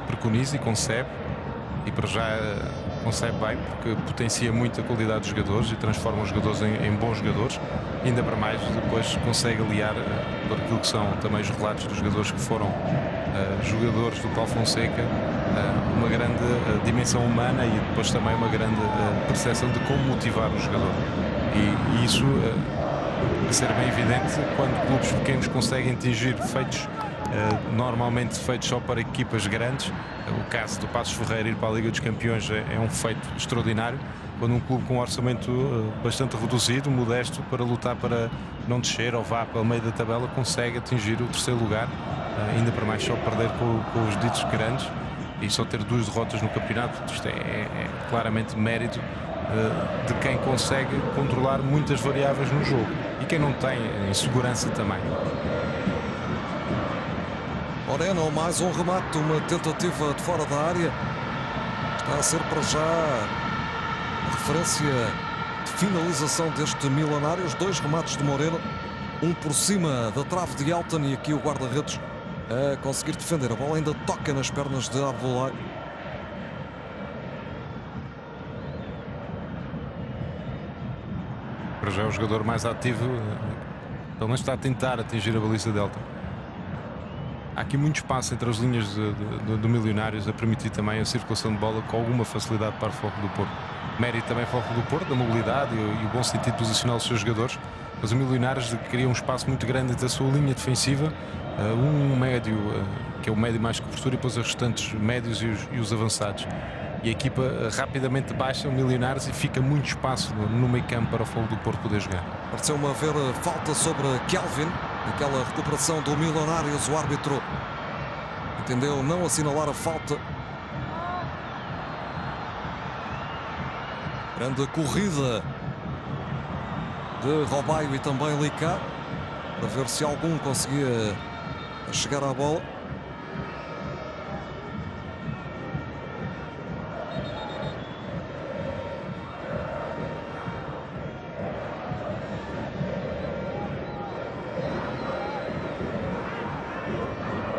preconiza e concebe, e para já concebe bem, porque potencia muito a qualidade dos jogadores e transforma os jogadores em bons jogadores. Ainda para mais, depois consegue aliar, por aquilo que são também os relatos dos jogadores que foram jogadores do Paulo Fonseca, uma grande dimensão humana e depois também uma grande percepção de como motivar o jogador. E isso a ser bem evidente quando clubes pequenos conseguem atingir feitos normalmente feitos só para equipas grandes. O caso do Paços Ferreira ir para a Liga dos Campeões é um feito extraordinário, quando um clube com um orçamento bastante reduzido, modesto, para lutar para não descer ou vá para o meio da tabela, consegue atingir o terceiro lugar, ainda para mais só perder com os ditos grandes e só ter 2 derrotas no campeonato. Isto é claramente mérito de quem consegue controlar muitas variáveis no jogo e quem não tem insegurança também. Moreno, mais um remate, uma tentativa de fora da área. Está a ser para já a referência de finalização deste Milionários. 2 remates de Moreno, um por cima da trave de Elton e aqui o guarda-redes a conseguir defender. A bola ainda toca nas pernas de Abdullah. Para já é o jogador mais ativo, pelo menos está a tentar atingir a baliza de Elton. Há aqui muito espaço entre as linhas do Milionários, a permitir também a circulação de bola com alguma facilidade para o Foco do Porto. Mérito também para o Foco do Porto, da mobilidade e o bom sentido posicional dos seus jogadores, mas o Milionários cria um espaço muito grande entre a sua linha defensiva, um médio, que é o médio mais cobertura, e depois os restantes médios e os avançados. E a equipa rapidamente baixa o Milionários e fica muito espaço no meio campo para o Fogo do Porto poder jogar. Pareceu-me haver falta sobre Kelvin. Aquela recuperação do Milionários, o árbitro entendeu não assinalar a falta. Grande corrida de Robaio e também Licá, para ver se algum conseguia chegar à bola.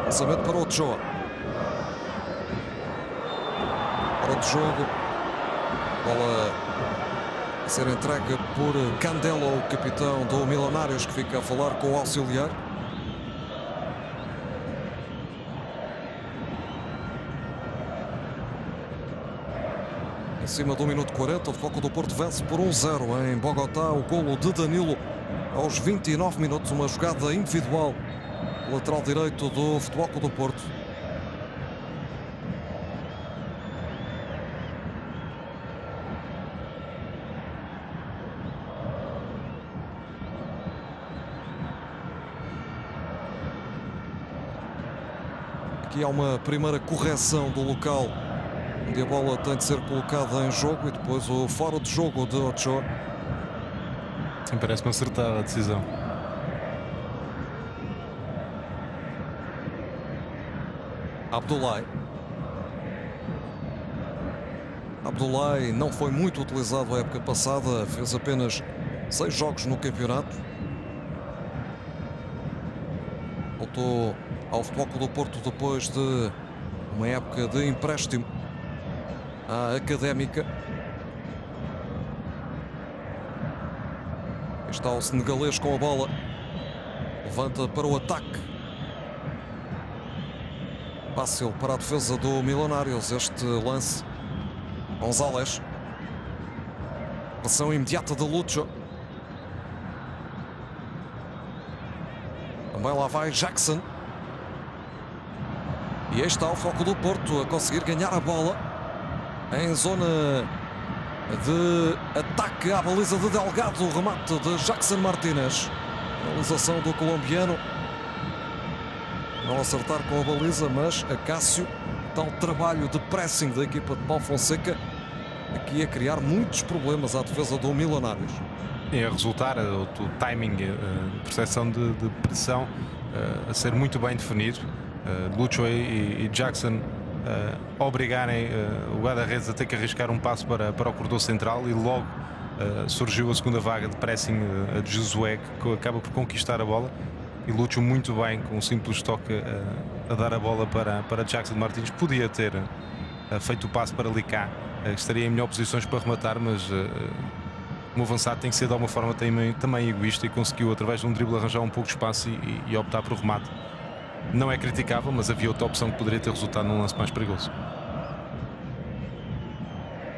Lançamento para o Ochoa. Hora de jogo. Bola a ser entregue por Candelo, o capitão do Milionários, que fica a falar com o auxiliar. Em cima do minuto 40, o Foco do Porto vence por 1-0 em Bogotá. O golo de Danilo aos 29 minutos, uma jogada individual. Lateral direito do Futebol Clube do Porto. Aqui há uma primeira correção do local onde a bola tem de ser colocada em jogo e depois o fora de jogo de Ochoa. Sim, parece-me acertada a decisão. Abdullah não foi muito utilizado a época passada, fez apenas 6 jogos no campeonato. Voltou ao Futebol Clube do Porto depois de uma época de empréstimo à Académica. Está o senegalês com a bola, levanta para o ataque. Fácil para a defesa do Milionários este lance. Gonzalez. Pressão imediata de Lucho. Também lá vai Jackson. E aí está o Foco do Porto a conseguir ganhar a bola em zona de ataque à baliza de Delgado. O remate de Jackson Martínez. Realização do colombiano. Não acertar com a baliza, mas Acácio, tal trabalho de pressing da equipa de Paulo Fonseca, aqui a criar muitos problemas à defesa do Milionários. E a resultar, o timing, a percepção de pressão a ser muito bem definido. Lucho e Jackson obrigarem o guarda-redes a ter que arriscar um passo para o corredor central, e logo surgiu a segunda vaga de pressing de Josué, que acaba por conquistar a bola. E Lucho muito bem, com um simples toque a dar a bola para Jackson Martins. Podia ter feito o passe para Licá, estaria em melhor posições para rematar, mas um avançado tem que ser de alguma forma também egoísta, e conseguiu através de um drible arranjar um pouco de espaço e optar por remate. Não é criticável, mas havia outra opção que poderia ter resultado num lance mais perigoso.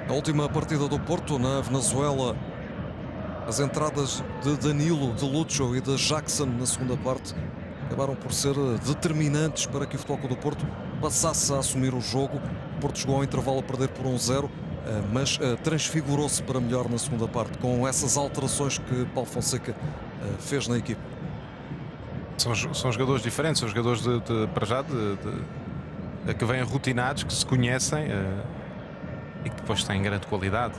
Na última partida do Porto, na Venezuela, as entradas de Danilo, de Lucho e de Jackson na segunda parte acabaram por ser determinantes para que o Futebol Clube do Porto passasse a assumir o jogo. O Porto chegou ao intervalo a perder por 1-0, mas transfigurou-se para melhor na segunda parte, com essas alterações que Paulo Fonseca fez na equipe. São jogadores diferentes, são jogadores para já que vêm rotinados, que se conhecem e que depois têm grande qualidade.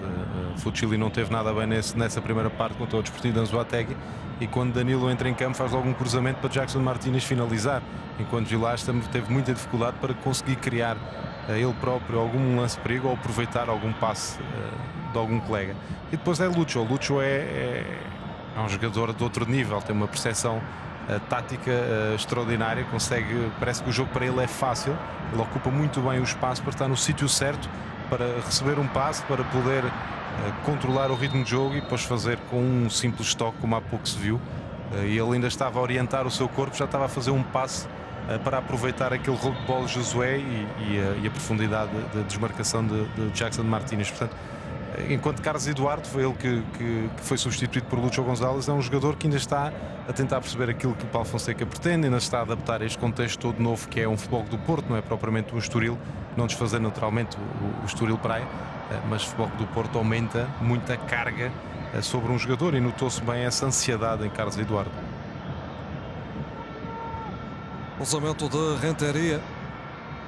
Fucili não teve nada bem nessa primeira parte contra o Desportivo de Anzoátegui, e quando Danilo entra em campo faz logo um cruzamento para Jackson Martínez finalizar, enquanto Vilas teve muita dificuldade para conseguir criar ele próprio algum lance de perigo ou aproveitar algum passe de algum colega. E depois é Lucho. O Lucho é um jogador de outro nível, tem uma percepção tática extraordinária, parece que o jogo para ele é fácil, ele ocupa muito bem o espaço para estar no sítio certo, para receber um passe, para poder controlar o ritmo de jogo e depois fazer com um simples toque, como há pouco se viu. E ele ainda estava a orientar o seu corpo, já estava a fazer um passe para aproveitar aquele roubo de bola de Josué e a profundidade de desmarcação de Jackson Martínez. Portanto, enquanto Carlos Eduardo foi ele que foi substituído por Lucho González, é um jogador que ainda está a tentar perceber aquilo que o Paulo Fonseca pretende, ainda está a adaptar a este contexto todo novo que é um Futebol do Porto, não é propriamente um Estoril, não desfazer naturalmente o Estoril Praia, mas o Futebol do Porto aumenta muita carga sobre um jogador, e notou-se bem essa ansiedade em Carlos Eduardo. Lançamento de Renteria,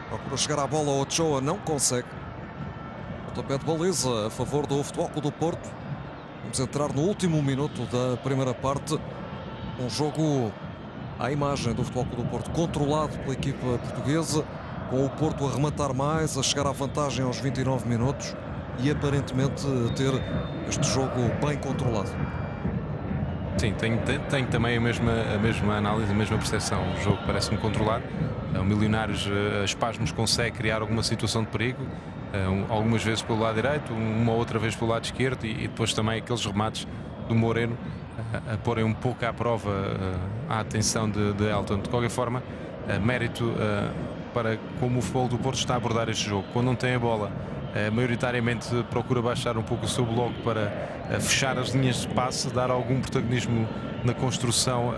procura chegar à bola, Ochoa não consegue. Pontapé de baliza a favor do Futebol Clube do Porto. Vamos entrar no último minuto da primeira parte. Um jogo à imagem do Futebol Clube do Porto, controlado pela equipa portuguesa, com o Porto a rematar mais, a chegar à vantagem aos 29 minutos e aparentemente ter este jogo bem controlado. Sim, tenho também a mesma análise, a mesma percepção. O jogo parece-me controlado. O Milionários a espasmos consegue criar alguma situação de perigo, algumas vezes pelo lado direito, uma outra vez pelo lado esquerdo, e depois também aqueles remates do Moreno a porem um pouco à prova a atenção de Elton. De qualquer forma, mérito para como o Futebol do Porto está a abordar este jogo. Quando não tem a bola, maioritariamente procura baixar um pouco o seu bloco para fechar as linhas de passe, dar algum protagonismo na construção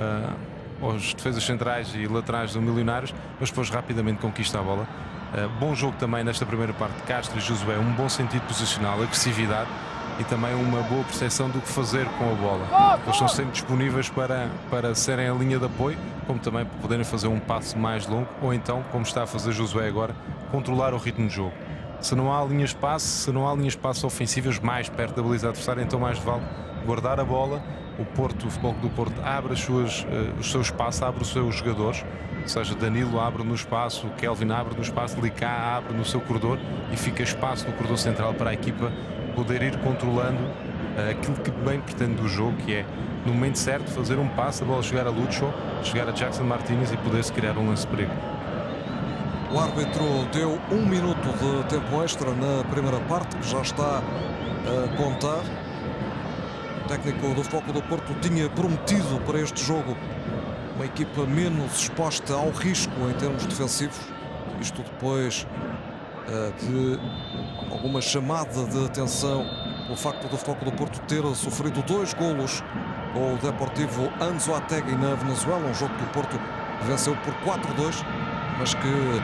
aos defesas centrais e laterais do Milionários, mas depois rapidamente conquista a bola. Bom jogo também nesta primeira parte de Castro e Josué, um bom sentido posicional, agressividade e também uma boa percepção do que fazer com a bola. Eles são sempre disponíveis para serem a linha de apoio, como também para poderem fazer um passe mais longo, ou então, como está a fazer Josué agora, controlar o ritmo de jogo. Se não há linhas de passe ofensivas mais perto da baliza adversária, então mais vale guardar a bola. O Futebol do Porto abre o seu espaço, abre os seus jogadores, ou seja, Danilo abre no espaço, Kelvin abre no espaço, Licá abre no seu corredor, e fica espaço no corredor central para a equipa poder ir controlando aquilo que bem pretende do jogo, que é no momento certo fazer um passe, a bola chegar a Lucho, chegar a Jackson Martínez e poder-se criar um lance de perigo. O árbitro deu 1 minuto de tempo extra na primeira parte, que já está a contar. O técnico do Futebol Clube do Porto tinha prometido para este jogo uma equipa menos exposta ao risco em termos defensivos. Isto depois de alguma chamada de atenção pelo facto do Futebol Clube do Porto ter sofrido 2 golos com o Deportivo Anzoátegui na Venezuela, um jogo que o Porto venceu por 4-2, mas que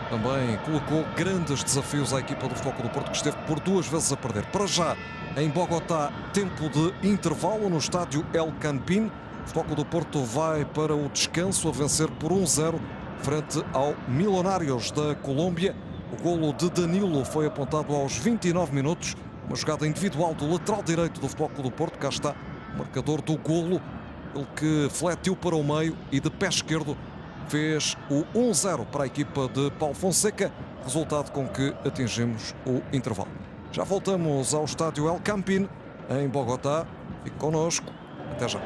também colocou grandes desafios à equipa do Futebol Clube do Porto, que esteve por 2 vezes a perder. Para já, em Bogotá, tempo de intervalo no estádio El Campín. O Futebol Clube do Porto vai para o descanso a vencer por 1-0 frente ao Milionários da Colômbia. O golo de Danilo foi apontado aos 29 minutos. Uma jogada individual do lateral direito do Futebol Clube do Porto. Cá está o marcador do golo. Ele que fletiu para o meio e de pé esquerdo fez o 1-0 para a equipa de Paulo Fonseca. Resultado com que atingimos o intervalo. Já voltamos ao estádio El Campín, em Bogotá. Fique connosco. Até já.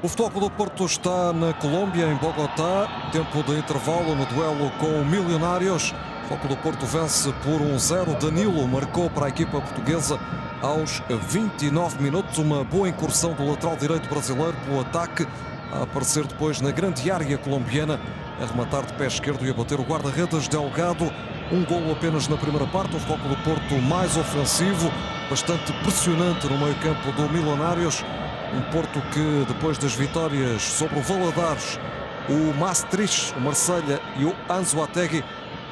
O Futebol Clube do Porto está na Colômbia, em Bogotá. Tempo de intervalo no duelo com o Milionários. O Futebol Clube do Porto vence por 1-0. Danilo marcou para a equipa portuguesa aos 29 minutos. Uma boa incursão do lateral direito brasileiro pelo ataque, a aparecer depois na grande área colombiana, a rematar de pé esquerdo e a bater o guarda-redes Delgado. Um golo apenas na primeira parte. O Futebol Clube do Porto mais ofensivo, bastante pressionante no meio-campo do Milionários. Um Porto que, depois das vitórias sobre o Valadares, o Maastricht, o Marselha e o Anzoátegui,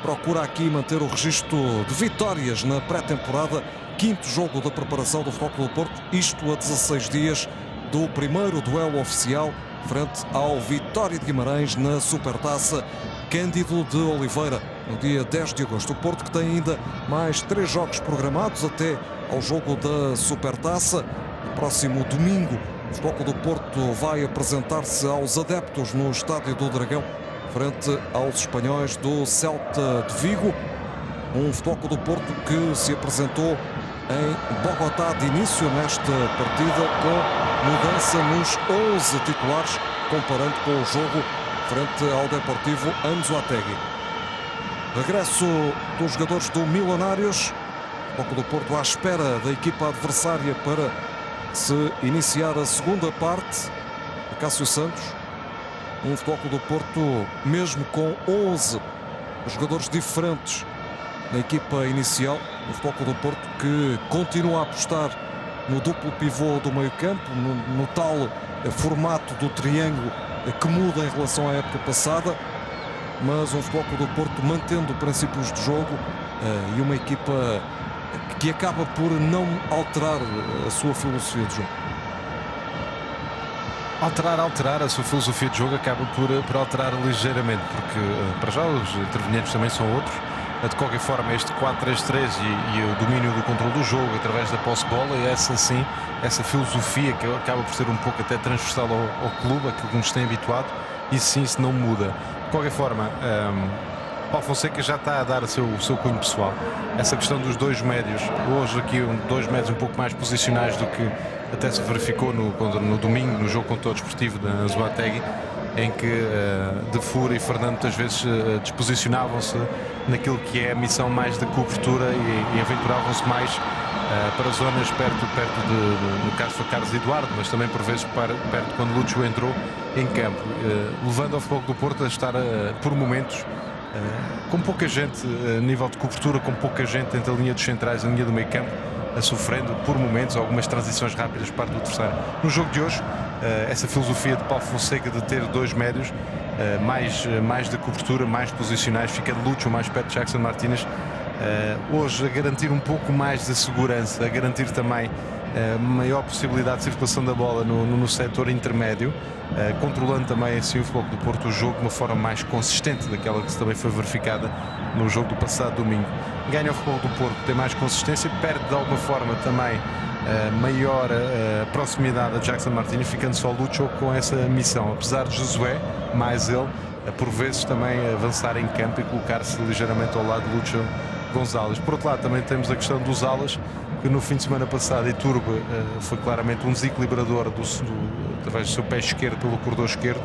procura aqui manter o registro de vitórias na pré-temporada. Quinto jogo da preparação do Futebol Clube do Porto, isto a 16 dias do primeiro duelo oficial frente ao Vitória de Guimarães na Supertaça Cândido de Oliveira, no dia 10 de agosto. O Porto que tem ainda mais 3 jogos programados até ao jogo da Supertaça. No próximo domingo, o Futebol Clube do Porto vai apresentar-se aos adeptos no Estádio do Dragão, frente aos espanhóis do Celta de Vigo. Um Futebol Clube do Porto que se apresentou em Bogotá de início nesta partida, com mudança nos 11 titulares, comparando com o jogo frente ao Deportivo Anzoátegui. Regresso dos jogadores do Milionários. O Futebol Clube do Porto à espera da equipa adversária para se iniciar a segunda parte. Cássio Santos. Um Futebol Clube do Porto, mesmo com 11 jogadores diferentes na equipa inicial. O Futebol Clube do Porto que continua a apostar no duplo pivô do meio-campo, no tal formato do triângulo que muda em relação à época passada, mas um Futebol Clube do Porto mantendo princípios de jogo e uma equipa que acaba por não alterar a sua filosofia de jogo. Alterar a sua filosofia de jogo acaba por alterar ligeiramente, porque para já os intervenientes também são outros. De qualquer forma, este 4-3-3 e o domínio do controle do jogo através da posse de bola, é essa filosofia que acaba por ser um pouco até transversal ao clube, aquilo que nos tem habituado, isso sim, isso não muda. De qualquer forma, Paulo Fonseca já está a dar o seu cunho pessoal. Essa questão dos dois médios, hoje aqui dois médios um pouco mais posicionais do que até se verificou no domingo, no jogo contra o Desportivo da Anzoátegui, em que Defur e Fernando muitas vezes desposicionavam-se naquilo que é a missão mais de cobertura e aventuravam-se mais para zonas perto no caso foi Carlos Eduardo, mas também por vezes perto quando Lúcio entrou em campo, levando ao Futebol do Porto a estar por momentos com pouca gente a nível de cobertura, com pouca gente entre a linha dos centrais e a linha do meio campo, sofrendo por momentos algumas transições rápidas para parte do adversário. No jogo de hoje, essa filosofia de Paulo Fonseca de ter dois médios mais de cobertura, mais posicionais, fica de Lúcio mais perto de Jackson Martínez, hoje a garantir um pouco mais de segurança, a garantir também maior possibilidade de circulação da bola no setor intermédio, controlando também assim o Futebol do Porto o jogo de uma forma mais consistente daquela que também foi verificada no jogo do passado domingo. Ganha o Futebol do Porto, tem mais consistência, perde de alguma forma também maior proximidade a Jackson Martínez, ficando só Lúcio com essa missão, apesar de Josué, mais ele, por vezes também avançar em campo e colocar-se ligeiramente ao lado de Lúcio Gonzalez. Por outro lado, também temos a questão dos alas, que no fim de semana passado Iturbe foi claramente um desequilibrador através do seu pé esquerdo pelo corredor esquerdo,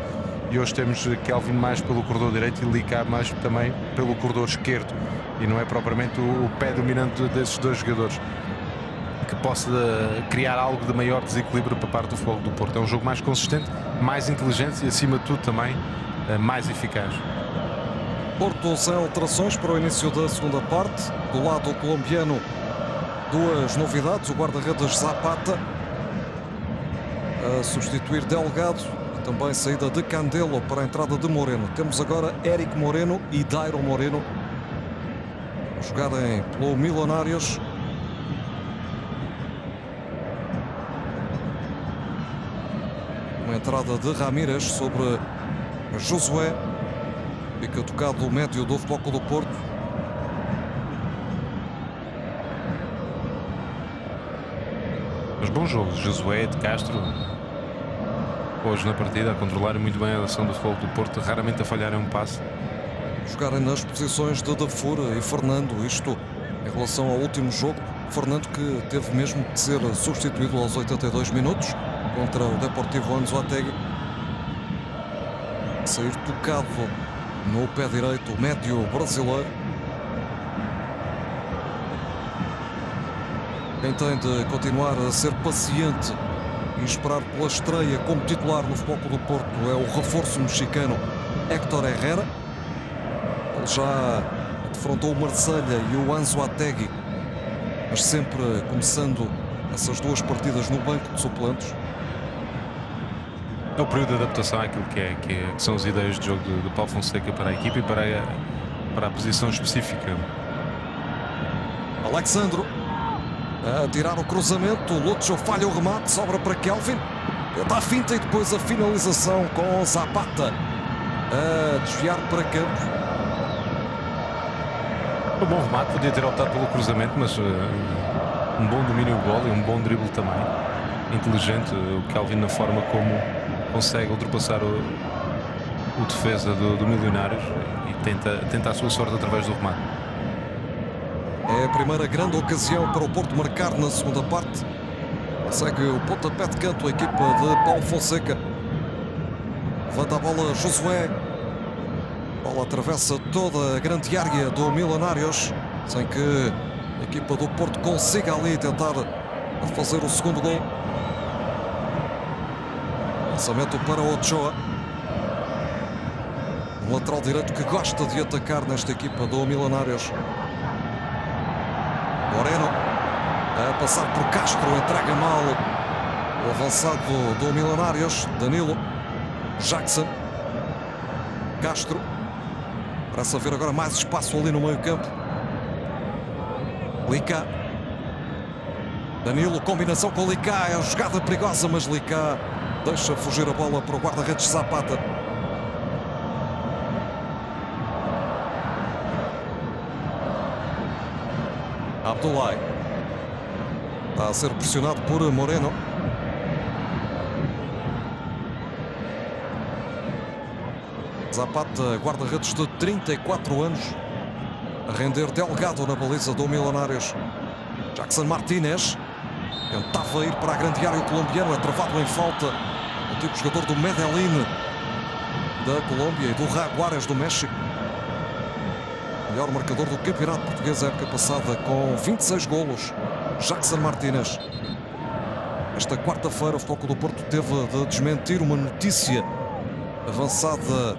e hoje temos Kelvin mais pelo corredor direito e Licá mais também pelo corredor esquerdo, e não é propriamente o pé dominante desses dois jogadores que possa criar algo de maior desequilíbrio para a parte do Futebol do Porto. É um jogo mais consistente, mais inteligente e acima de tudo também mais eficaz. Porto sem alterações para o início da segunda parte. Do lado colombiano, duas novidades: o guarda-redes Zapata a substituir Delgado e também saída de Candelo para a entrada de Moreno. Temos agora Éric Moreno e Dairo Moreno a jogarem pelo Milionários. Uma entrada de Ramírez sobre Josué. Fica tocado o médio do Futebol Clube do Porto. Mas bons jogos, Josué de Castro hoje na partida a controlar muito bem a ação do Futebol do Porto, raramente a falhar em um passe. Jogarem nas posições de Defur e Fernando, isto em relação ao último jogo. Fernando que teve mesmo de ser substituído aos 82 minutos contra o Deportivo Anzoátegui, sair tocado no pé direito, o médio brasileiro. Quem tem de continuar a ser paciente e esperar pela estreia como titular no Futebol Clube do Porto é o reforço mexicano Héctor Herrera. Ele já defrontou o Marselha e o Anzoátegui, mas sempre começando essas duas partidas no banco de suplentes. É o período de adaptação àquilo que são as ideias de jogo de Paulo Fonseca para a equipe e para a posição específica. Alexandro a tirar o cruzamento, Lúcio falha o remate, sobra para Kelvin, tenta a finta e depois a finalização com Zapata a desviar para campo. Um bom remate, podia ter optado pelo cruzamento, mas um bom domínio de bola e um bom drible também. Inteligente o Kelvin na forma como consegue ultrapassar o defesa do Milionários e tenta a sua sorte através do remate. É a primeira grande ocasião para o Porto marcar na segunda parte. Consegue o pontapé de canto a equipa de Paulo Fonseca. Levanta a bola Josué. A bola atravessa toda a grande área do Milionários, sem que a equipa do Porto consiga ali tentar fazer o segundo gol. Lançamento para o Ochoa. Um lateral direito que gosta de atacar nesta equipa do Milionários. Moreno a passar por Castro, entrega mal o avançado do Milionários. Danilo, Jackson, Castro. Parece haver agora mais espaço ali no meio campo. Licá. Danilo, combinação com Licá. É uma jogada perigosa, mas Licá deixa fugir a bola para o guarda-redes Zapata. Abdoulaye está a ser pressionado por Moreno. Zapata, guarda-redes de 34 anos, a render Delgado na baliza do Milionários. Jackson Martínez tentava ir para a grande área, o colombiano é travado em falta. Antigo jogador do Medellín da Colômbia e do Jaguares do México. Melhor marcador do campeonato português a época passada, com 26 golos. Jackson Martínez. Esta quarta-feira o Futebol Clube do Porto teve de desmentir uma notícia avançada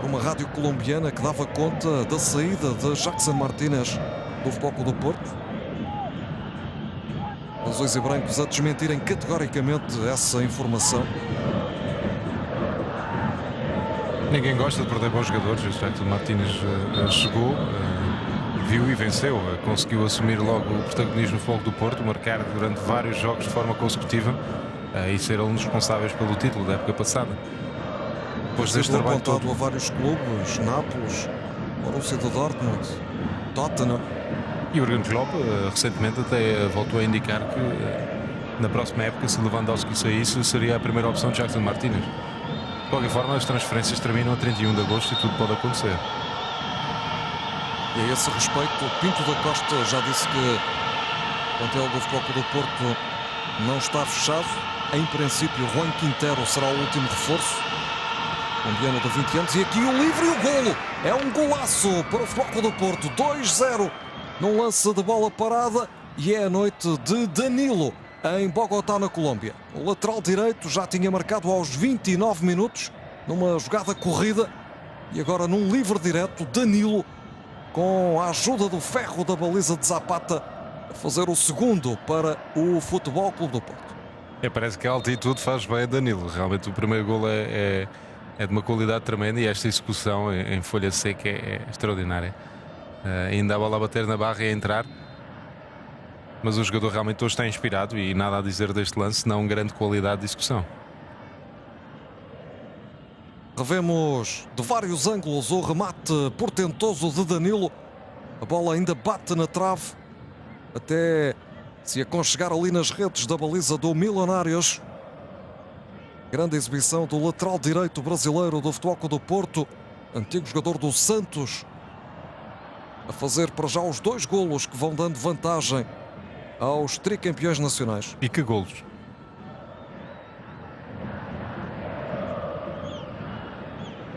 por uma rádio colombiana que dava conta da saída de Jackson Martínez do Futebol Clube do Porto. Os azuis e brancos a desmentirem categoricamente essa informação. Ninguém gosta de perder bons jogadores. O Jackson Martínez chegou, viu e venceu. Conseguiu assumir logo o protagonismo no Futebol do Porto, marcar durante vários jogos de forma consecutiva e ser um dos responsáveis pelo título da época passada. Depois deste trabalho todo a vários clubes, Nápoles, Borussia de Dortmund, Tottenham. E o Jürgen Klopp recentemente até voltou a indicar que na próxima época, se Lewandowski saísse, seria a primeira opção de Jackson Martínez. De qualquer forma, as transferências terminam a 31 de agosto e tudo pode acontecer. E a esse respeito, Pinto da Costa já disse que o plantel do Futebol Clube do Porto não está fechado. Em princípio, Juan Quintero será o último reforço. Colombiano de 20 anos. E aqui o livre e o golo. É um golaço para o Futebol Clube do Porto. 2-0 num lance de bola parada. E é a noite de Danilo em Bogotá, na Colômbia. O lateral direito já tinha marcado aos 29 minutos numa jogada corrida. E agora num livre direto, Danilo, com a ajuda do ferro da baliza de Zapata, a fazer o segundo para o Futebol Clube do Porto. Parece que a altitude faz bem a Danilo. Realmente o primeiro golo é de uma qualidade tremenda e esta execução em folha seca é extraordinária. Ainda a bola a bater na barra e a entrar. Mas o jogador realmente hoje está inspirado e nada a dizer deste lance, não grande qualidade de execução. Revemos de vários ângulos o remate portentoso de Danilo. A bola ainda bate na trave até se aconchegar ali nas redes da baliza do Milionários. Grande exibição do lateral direito brasileiro do Futebol Clube do Porto, antigo jogador do Santos, a fazer para já os 2 golos que vão dando vantagem aos tricampeões nacionais. E que golos!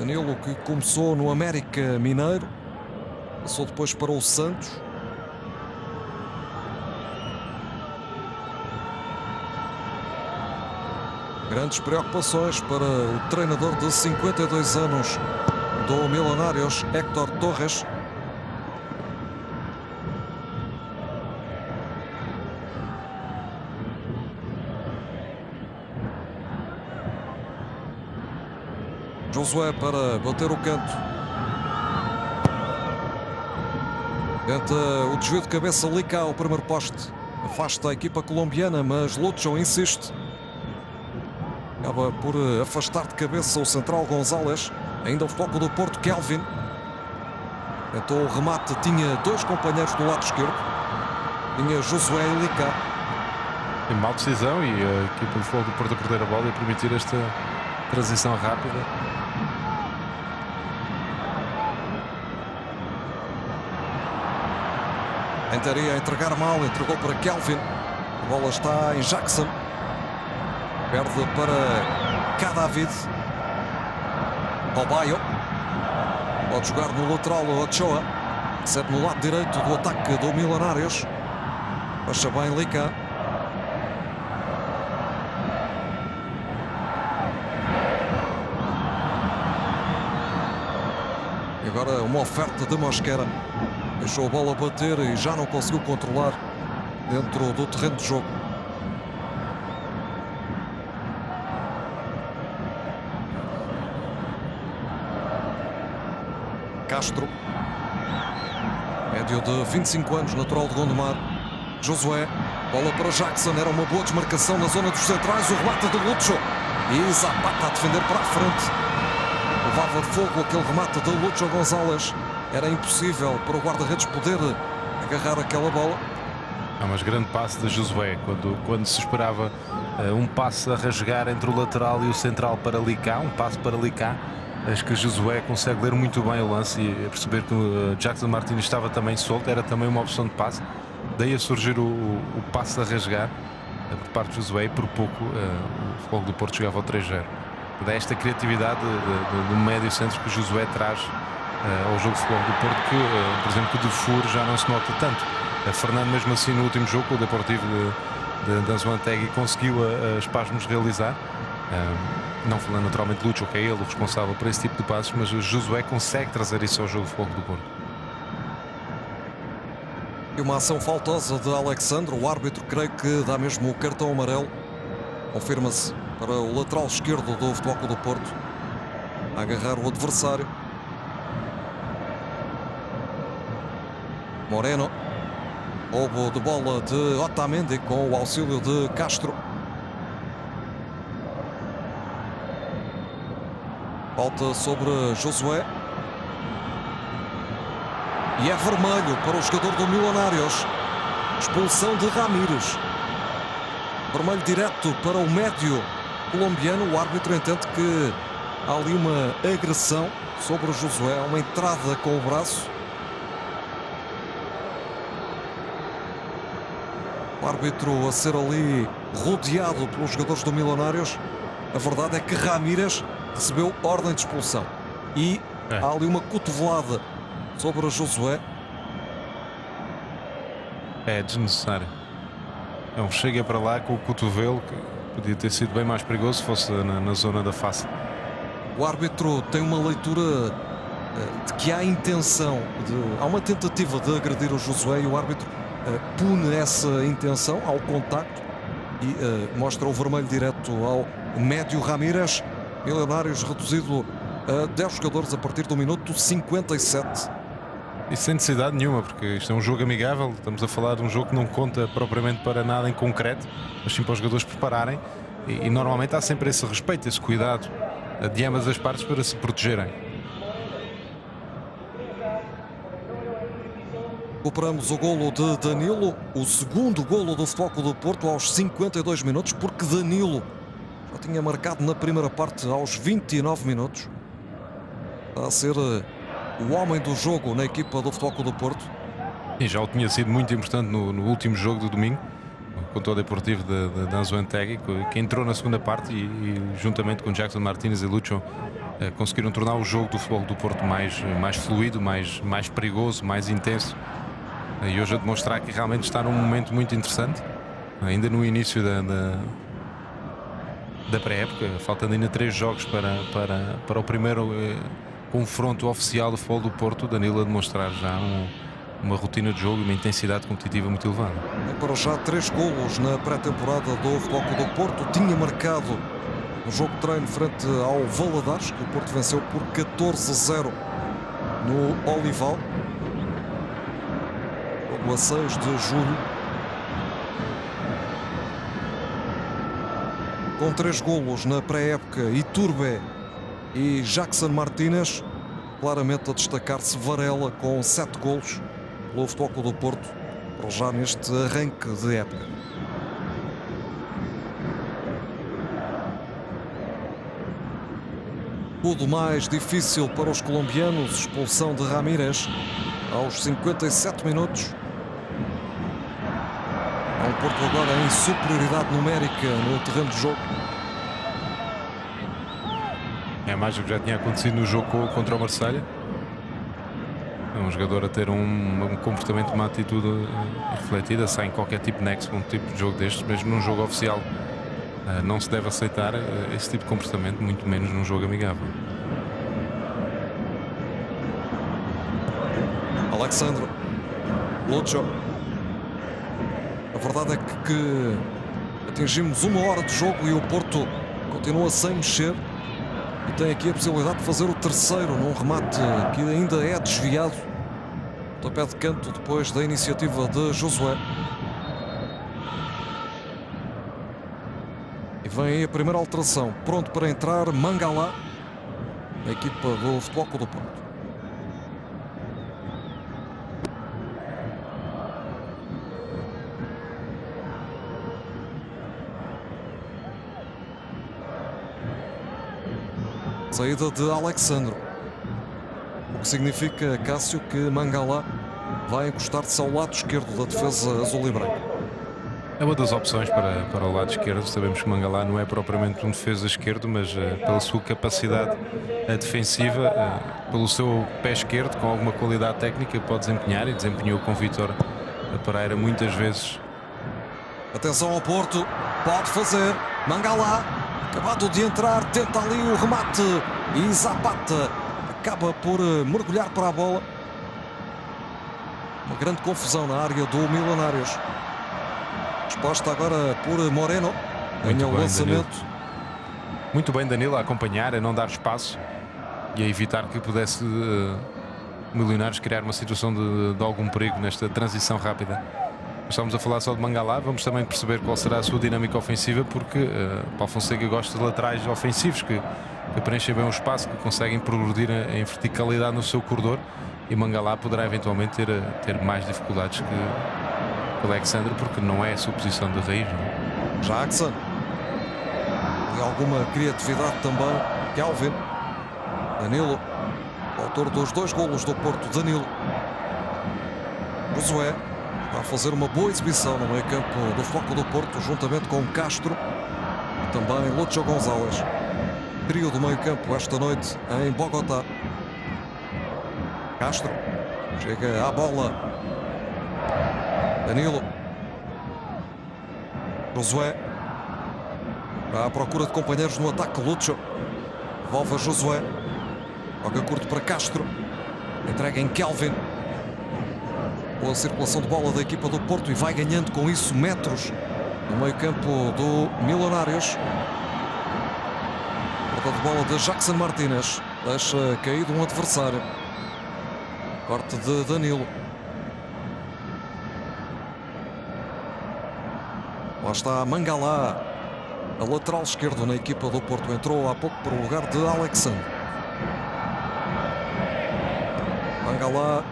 Danilo, que começou no América Mineiro, passou depois para o Santos. Grandes preocupações para o treinador de 52 anos do Milionários, Héctor Torres. Josué para bater o canto. Tenta o desvio de cabeça, Lica ao primeiro poste. Afasta a equipa colombiana, mas Lucho insiste. Acaba por afastar de cabeça o central González. Ainda o foco do Porto, Kelvin. Tentou o remate, tinha dois companheiros do lado esquerdo. Tinha Josué e Lica. Tem mal decisão e a equipa de Futebol do Porto a perder a bola e permitir esta transição rápida. Tentaria entregar mal, entregou para Kelvin. A bola está em Jackson. Perde para Cadavid. Obaio. Pode jogar no lateral Ochoa. Recebe no lado direito do ataque do Milionários. Baixa bem Lica. E agora uma oferta de Mosquera. Deixou a bola bater e já não conseguiu controlar dentro do terreno de jogo. Castro, médio de 25 anos, natural de Gondomar. Josué, bola para Jackson, era uma boa desmarcação na zona dos centrais, o remate de Lucho. E Zapata a defender para a frente. Levava fogo aquele remate de Lucho González. Era impossível para o guarda-redes poder agarrar aquela bola. Mas grande passe de Josué, quando se esperava um passe a rasgar entre o lateral e o central para Lica, um passe para Lica. Acho que Josué consegue ler muito bem o lance e perceber que Jackson Martínez estava também solto, era também uma opção de passe. Daí a surgir o passe a rasgar por parte de Josué e por pouco o Futebol do Porto chegava ao 3-0. Daí esta criatividade do médio centro que o Josué traz ao jogo de futebol do Porto, que, por exemplo, que de furo já não se nota tanto. Fernando, mesmo assim, no último jogo, o Deportivo de Anzoátegui conseguiu espasmos realizar. Não falando naturalmente de Lucho, que é ele o responsável por esse tipo de passos, mas o Josué consegue trazer isso ao jogo de futebol do Porto. E uma ação faltosa de Alexandre, o árbitro creio que dá mesmo o cartão amarelo. Confirma-se para o lateral esquerdo do Futebol do Porto a agarrar o adversário. Moreno, roubo de bola de Otamendi com o auxílio de Castro. Falta sobre Josué. E é vermelho para o jogador do Milionários. Expulsão de Ramírez. Vermelho direto para o médio colombiano. O árbitro entende que há ali uma agressão sobre o Josué. Uma entrada com o braço. O árbitro a ser ali rodeado pelos jogadores do Milionários. A verdade é que Ramírez recebeu ordem de expulsão. E há ali uma cotovelada sobre o Josué. É desnecessário. Chega para lá com o cotovelo, que podia ter sido bem mais perigoso se fosse na zona da face. O árbitro tem uma leitura de que há intenção, há uma tentativa de agredir o Josué e o árbitro pune essa intenção ao contacto e mostra o vermelho direto ao médio Ramírez. Milionários reduzido a 10 jogadores a partir do minuto 57. E sem necessidade nenhuma, porque isto é um jogo amigável. Estamos a falar de um jogo que não conta propriamente para nada em concreto, mas sim para os jogadores prepararem. E normalmente há sempre esse respeito, esse cuidado de ambas as partes para se protegerem. Recuperamos o golo de Danilo, o segundo golo do Futebol Clube do Porto aos 52 minutos, porque Danilo já tinha marcado na primeira parte aos 29 minutos. Está a ser o homem do jogo na equipa do Futebol Clube do Porto. E já o tinha sido muito importante no último jogo do domingo, contra o Deportivo de Anzoátegui, que entrou na segunda parte e juntamente com Jackson Martínez e Lucho conseguiram tornar o jogo do Futebol do Porto mais fluido, mais perigoso, mais intenso, e hoje a demonstrar que realmente está num momento muito interessante, ainda no início da pré-época, faltando ainda 3 jogos para o primeiro confronto oficial do Futebol do Porto. Danilo a demonstrar já uma rotina de jogo e uma intensidade competitiva muito elevada. Para já 3 golos na pré-temporada do Futebol Clube do Porto. Tinha marcado no jogo de treino frente ao Valadares, que o Porto venceu por 14-0 no Olival, jogo a 6 de julho. Com 3 golos na pré-época, Iturbe e Jackson Martínez. Claramente a destacar-se Varela com 7 golos pelo Futebol Clube do Porto, para já neste arranque de época. Tudo mais difícil para os colombianos. Expulsão de Ramírez aos 57 minutos. O Porto agora em superioridade numérica no terreno de jogo. É mais do que já tinha acontecido no jogo contra o Marselha. É um jogador a ter um comportamento, uma atitude refletida, sem qualquer tipo de nexo com um tipo de jogo destes. Mesmo num jogo oficial não se deve aceitar esse tipo de comportamento, muito menos num jogo amigável. Alexandre Lucho. A verdade é que atingimos 1 hora de jogo e o Porto continua sem mexer. E tem aqui a possibilidade de fazer o terceiro num remate que ainda é desviado. Pontapé de canto depois da iniciativa de Josué. E vem aí a primeira alteração. Pronto para entrar Mangala, a equipa do Futebol Clube do Porto. Saída de Alexandre, o que significa, Cássio, que Mangala vai encostar-se ao lado esquerdo da defesa azul e branco. É uma das opções para o lado esquerdo. Sabemos que Mangala não é propriamente um defesa esquerdo, mas pela sua capacidade defensiva, pelo seu pé esquerdo, com alguma qualidade técnica, pode desempenhar, e desempenhou com Vítor Pereira muitas vezes. Atenção ao Porto, pode fazer Mangala. Acabado de entrar, tenta ali o remate e Zapata acaba por mergulhar para a bola. Uma grande confusão na área do Milionários. Exposta agora por Moreno. Ganha o lançamento. Danilo. Muito bem Danilo a acompanhar, a não dar espaço e a evitar que pudesse Milionários criar uma situação de algum perigo nesta transição rápida. Estamos a falar só de Mangala, vamos também perceber qual será a sua dinâmica ofensiva, porque Paulo Fonseca gosta de laterais ofensivos que preenchem bem o espaço, que conseguem progredir em verticalidade no seu corredor, e Mangala poderá eventualmente ter mais dificuldades que Alexandre, porque não é a sua posição de raiz. Não? Jackson. E alguma criatividade também. Kelvin. Danilo, autor dos 2 golos do Porto. Danilo. Josué. Está a fazer uma boa exibição no meio-campo do Futebol Clube do Porto, juntamente com Castro e também Lucho Gonzalez. Trio do meio-campo esta noite em Bogotá. Castro chega à bola. Danilo. Josué. À procura de companheiros no ataque. Lucho. Devolve a Josué. Joga curto para Castro. Entrega em Kelvin. Boa circulação de bola da equipa do Porto e vai ganhando com isso metros no meio-campo do Milionários. Corta de bola de Jackson Martínez. Deixa caído um adversário. Corte de Danilo. Lá está Mangala, a lateral esquerdo na equipa do Porto. Entrou há pouco para o lugar de Alexandre. Mangala,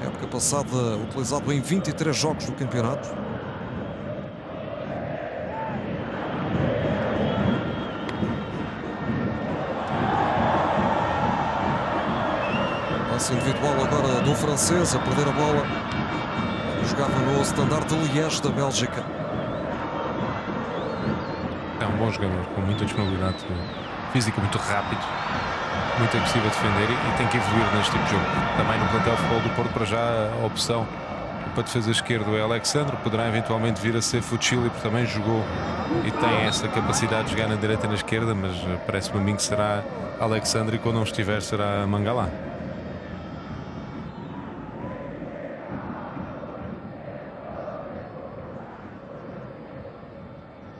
época passada utilizado em 23 jogos do campeonato. Lance individual agora do francês a perder a bola. Jogava no Standard de Liège da Bélgica. É um bom jogador, com muita disponibilidade física, muito rápido. muito agressivo a defender e tem que evoluir neste tipo de jogo. Também no plantel de futebol do Porto, para já a opção para defesa esquerda é Alexandre, poderá eventualmente vir a ser Fuchili, porque também jogou e tem essa capacidade de jogar na direita e na esquerda, mas parece-me a mim que será Alexandre e quando não estiver será Mangala.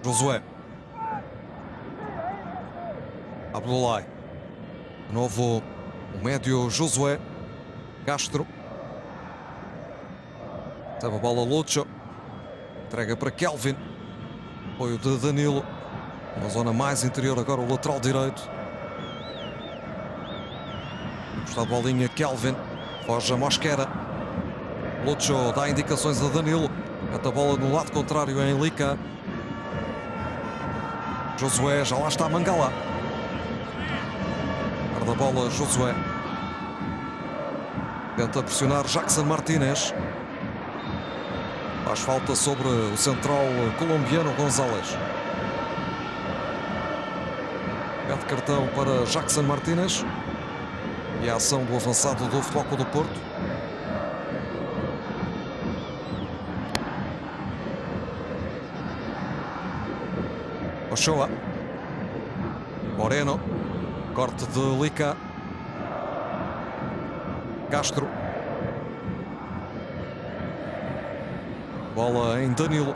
Josué. Abdoulaye. De novo o médio Josué. Castro. Teve a bola Lucho. Entrega para Kelvin. Apoio de Danilo. Uma zona mais interior agora o lateral direito. Encostado a bolinha Kelvin. Foge a Mosquera. Lucho dá indicações a Danilo. Mete a bola no lado contrário em Lica. Josué, já lá está Mangala. Perde a bola Josué. Tenta pressionar Jackson Martínez. Faz falta sobre o central colombiano González. Pede cartão para Jackson Martínez. E a ação do avançado do Futebol Clube do Porto. Ochoa. Moreno. Corte de Lica. Castro. Bola em Danilo.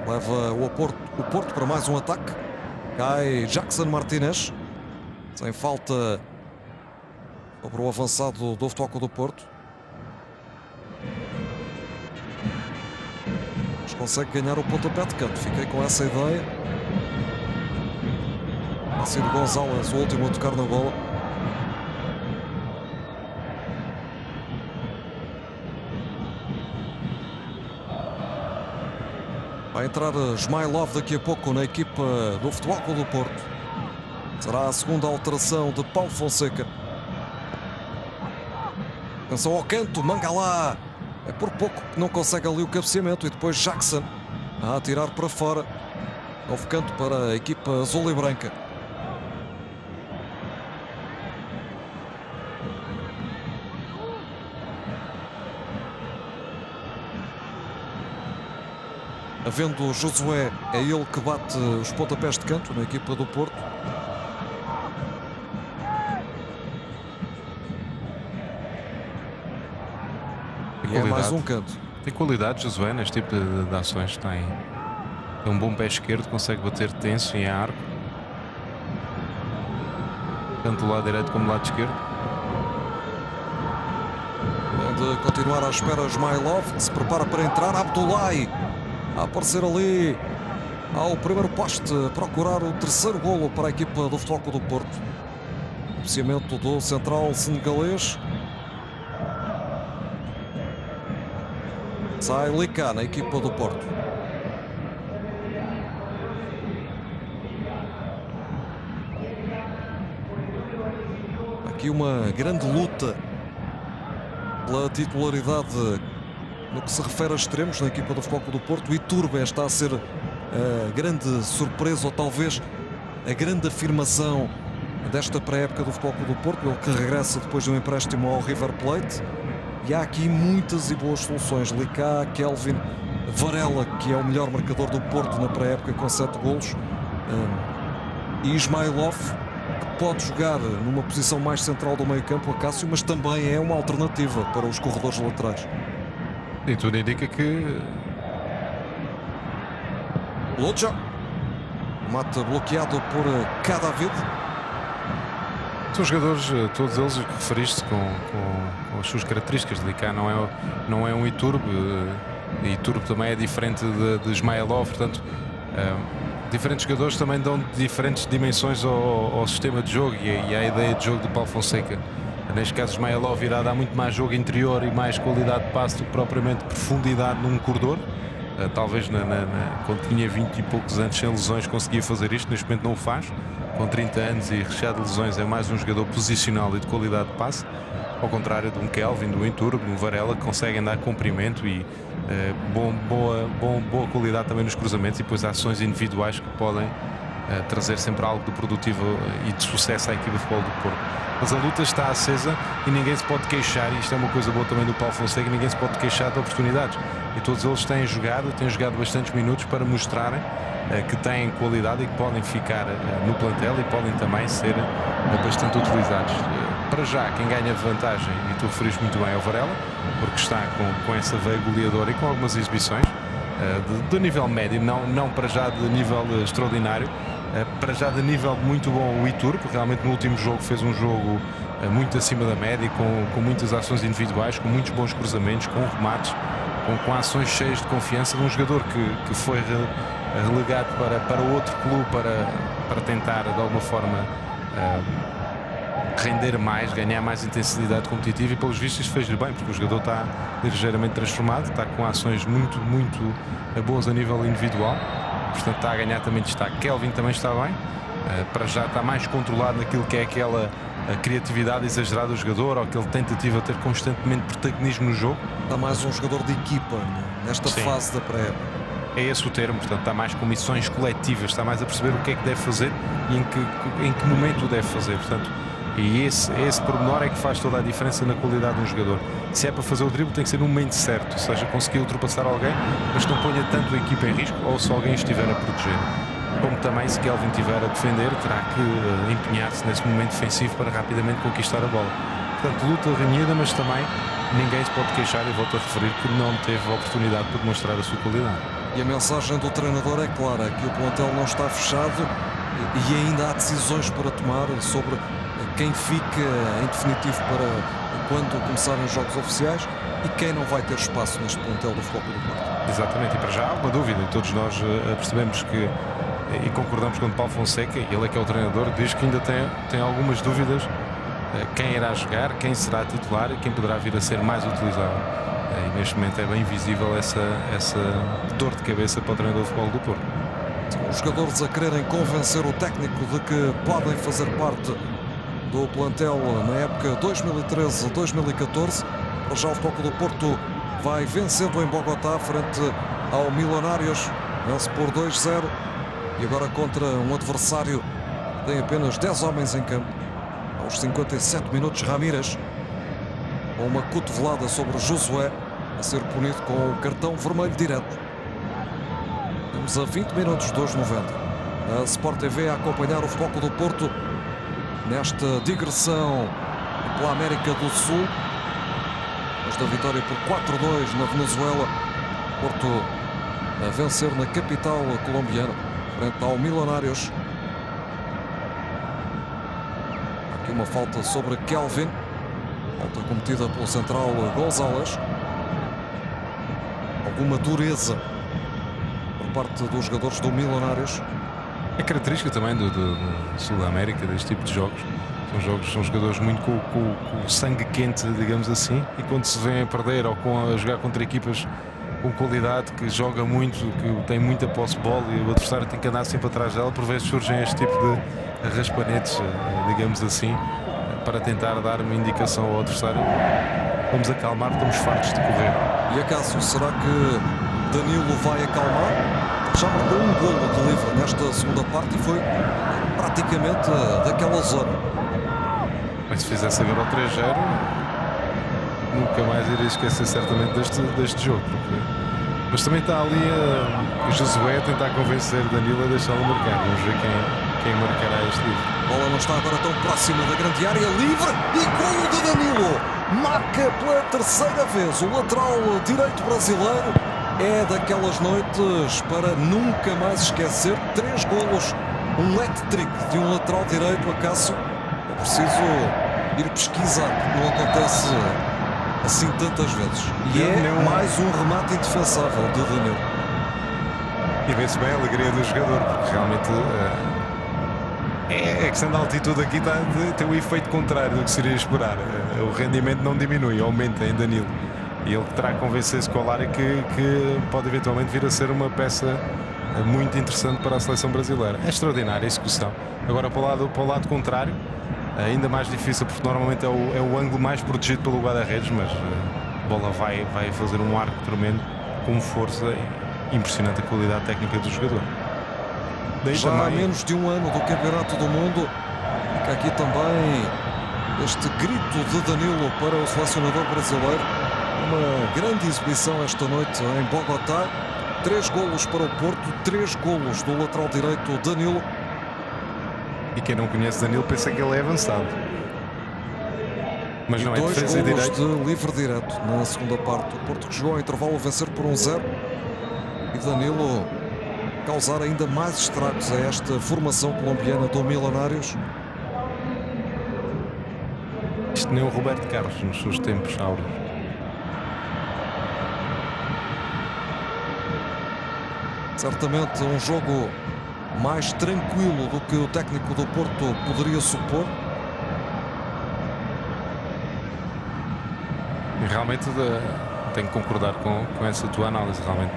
Leva o Porto para mais um ataque. Cai Jackson Martínez. Sem falta sobre o avançado do Futebol Clube do Porto. Mas consegue ganhar o pontapé de canto. Fiquei com essa ideia. Ha sido González o último a tocar na bola. Vai entrar Smailov daqui a pouco na equipa do Futebol Clube do Porto. Será a segunda alteração de Paulo Fonseca. Atenção ao canto, Mangala. É por pouco que não consegue ali o cabeceamento. E depois Jackson a atirar para fora. Novo canto para a equipa azul e branca. Havendo Josué, é ele que bate os pontapés de canto na equipa do Porto. E é mais um canto. Tem qualidade Josué neste tipo de ações. Tem um bom pé esquerdo, consegue bater tenso em arco. Tanto do lado direito como do lado esquerdo. Tem de continuar à espera Smailov, que se prepara para entrar. Abdoulaye a aparecer ali ao primeiro poste, procurar o terceiro golo para a equipa do Futebol Clube do Porto. Cabeceamento do central senegalês. Sai Lica na equipa do Porto. Aqui uma grande luta pela titularidade no que se refere a extremos na equipa do Futebol Clube do Porto. O Iturbe está a ser a grande surpresa, ou talvez a grande afirmação desta pré-época do Futebol Clube do Porto, ele que regressa depois de um empréstimo ao River Plate. E há aqui muitas e boas soluções. Lica, Kelvin, Varela, que é o melhor marcador do Porto na pré-época com 7 golos, e Smailov, que pode jogar numa posição mais central do meio-campo, a Cássio, mas também é uma alternativa para os corredores laterais. E tudo indica que Lucho. Mate bloqueado por Cadavid. são jogadores, todos eles que referiste com as suas características. Lica não é um Iturbe. Iturbe também é diferente de Smailov, portanto diferentes jogadores também dão diferentes dimensões ao sistema de jogo e à ideia de jogo de Paulo Fonseca. Neste caso, Smailov irá dar muito mais jogo interior e mais qualidade de passe do que propriamente profundidade num corredor. Talvez quando tinha 20 e poucos anos sem lesões conseguia fazer isto, neste momento não o faz. Com 30 anos e recheado de lesões é mais um jogador posicional e de qualidade de passe, ao contrário de um Kelvin, do Iturbe, de um Varela, que conseguem dar comprimento e boa qualidade também nos cruzamentos e depois ações individuais que podem trazer sempre algo de produtivo e de sucesso à equipa de futebol do Porto. Mas a luta está acesa e ninguém se pode queixar, e isto é uma coisa boa também do Paulo Fonseca, ninguém se pode queixar de oportunidades. E todos eles têm jogado bastantes minutos para mostrarem que têm qualidade e que podem ficar no plantel e podem também ser bastante utilizados. Para já, quem ganha de vantagem, e tu referiste muito bem ao Varela, porque está com essa veia goleadora e com algumas exibições de nível médio, não para já de nível extraordinário, para já de nível muito bom o Itur, porque realmente no último jogo fez um jogo muito acima da média, com muitas ações individuais, com muitos bons cruzamentos, com remates, com ações cheias de confiança de um jogador que foi relegado para outro clube para tentar de alguma forma render mais, ganhar mais intensidade competitiva, e pelos vistos fez-lhe bem, porque o jogador está ligeiramente transformado, está com ações muito boas a nível individual, portanto está a ganhar também destaque. Kelvin também está bem, para já está mais controlado naquilo que é aquela criatividade exagerada do jogador, ou aquele tentativa de ter constantemente protagonismo no jogo. Está mais um jogador de equipa nesta fase da pré-época. É esse o termo, portanto está mais com missões coletivas, está mais a perceber o que é que deve fazer e em que momento o deve fazer, portanto. E esse pormenor é que faz toda a diferença na qualidade de um jogador. Se é para fazer o drible, tem que ser no momento certo, ou seja, conseguir ultrapassar alguém, mas não ponha tanto a equipa em risco, ou se alguém estiver a proteger. Como também, se Kelvin estiver a defender, terá que empenhar-se nesse momento defensivo para rapidamente conquistar a bola. Portanto, luta renhida, mas também ninguém se pode queixar, e volto a referir, que não teve a oportunidade para demonstrar a sua qualidade. E a mensagem do treinador é clara, que o plantel não está fechado e ainda há decisões para tomar sobre quem fica em definitivo para quando começarem os jogos oficiais e quem não vai ter espaço neste plantel do Futebol Clube do Porto. Exatamente, e para já há uma dúvida, e todos nós percebemos que, e concordamos com o Paulo Fonseca, ele é que é o treinador, diz que ainda tem algumas dúvidas, quem irá jogar, quem será titular e quem poderá vir a ser mais utilizado. E neste momento é bem visível essa dor de cabeça para o treinador de futebol do Porto. Os jogadores a quererem convencer o técnico de que podem fazer parte do plantel na época 2013-2014. Para já o Futebol do Porto vai vencendo em Bogotá frente ao Milionários, vence por 2-0, e agora contra um adversário que tem apenas 10 homens em campo. Aos 57 minutos, Ramírez, com uma cotovelada sobre Josué, a ser punido com o cartão vermelho direto. Estamos a 20 minutos dos 90. A Sport TV a acompanhar o Futebol do Porto nesta digressão pela América do Sul. Esta vitória por 4-2 na Venezuela. Porto a vencer na capital colombiana frente ao Milionários. Aqui uma falta sobre Kelvin. Falta cometida pelo central González. Alguma dureza por parte dos jogadores do Milionários. É característica também do Sul da América, deste tipo de jogos. São jogadores muito com o sangue quente, digamos assim, e quando se vêm a perder ou a jogar contra equipas com qualidade, que joga muito, que tem muita posse de bola e o adversário tem que andar sempre atrás dela, por vezes surgem este tipo de raspanetes, digamos assim, para tentar dar uma indicação ao adversário. Vamos acalmar, estamos fartos de correr. E acaso, será que Danilo vai acalmar? Já marcou um golo de livre nesta segunda parte e foi praticamente daquela zona. Mas se fizesse agora o 3-0, nunca mais iria esquecer certamente deste jogo. Mas também está ali o Josué a tentar convencer Danilo a deixá-lo marcar. Vamos ver quem marcará este livre. A bola não está agora tão próxima da grande área, livre, e golo de Danilo. Marca pela terceira vez o lateral direito brasileiro. É daquelas noites para nunca mais esquecer. 3 golos, um hat-trick de um lateral direito. Acaso é preciso ir pesquisar, porque não acontece assim tantas vezes. E é mais um remate indefensável de Danilo. E vê-se bem a alegria do jogador, porque realmente é questão da altitude aqui tem o efeito contrário do que seria esperar. O rendimento não diminui, aumenta em Danilo. E ele terá que convencer-se com o Lara que pode eventualmente vir a ser uma peça muito interessante para a seleção brasileira. É extraordinária a execução. Agora para o lado contrário, ainda mais difícil, porque normalmente é o ângulo mais protegido pelo guarda-redes, mas a bola vai fazer um arco tremendo, com força, e impressionante a qualidade técnica do jogador. daí já há também, menos de um ano do Campeonato do Mundo. Fica aqui também este grito de Danilo para o selecionador brasileiro. Uma grande exibição esta noite em Bogotá. 3 golos para o Porto, 3 golos do lateral direito Danilo. e quem não conhece Danilo pensa que ele é avançado. Mas não é 2 defesa e golos direito. de livre direto na segunda parte. O Porto que jogou ao intervalo a vencer por 1-0. E Danilo causar ainda mais estragos a esta formação colombiana do Milionários. Isto nem o Roberto Carlos nos seus tempos áureos. Certamente um jogo mais tranquilo do que o técnico do Porto poderia supor. E realmente tenho que concordar com essa tua análise. Realmente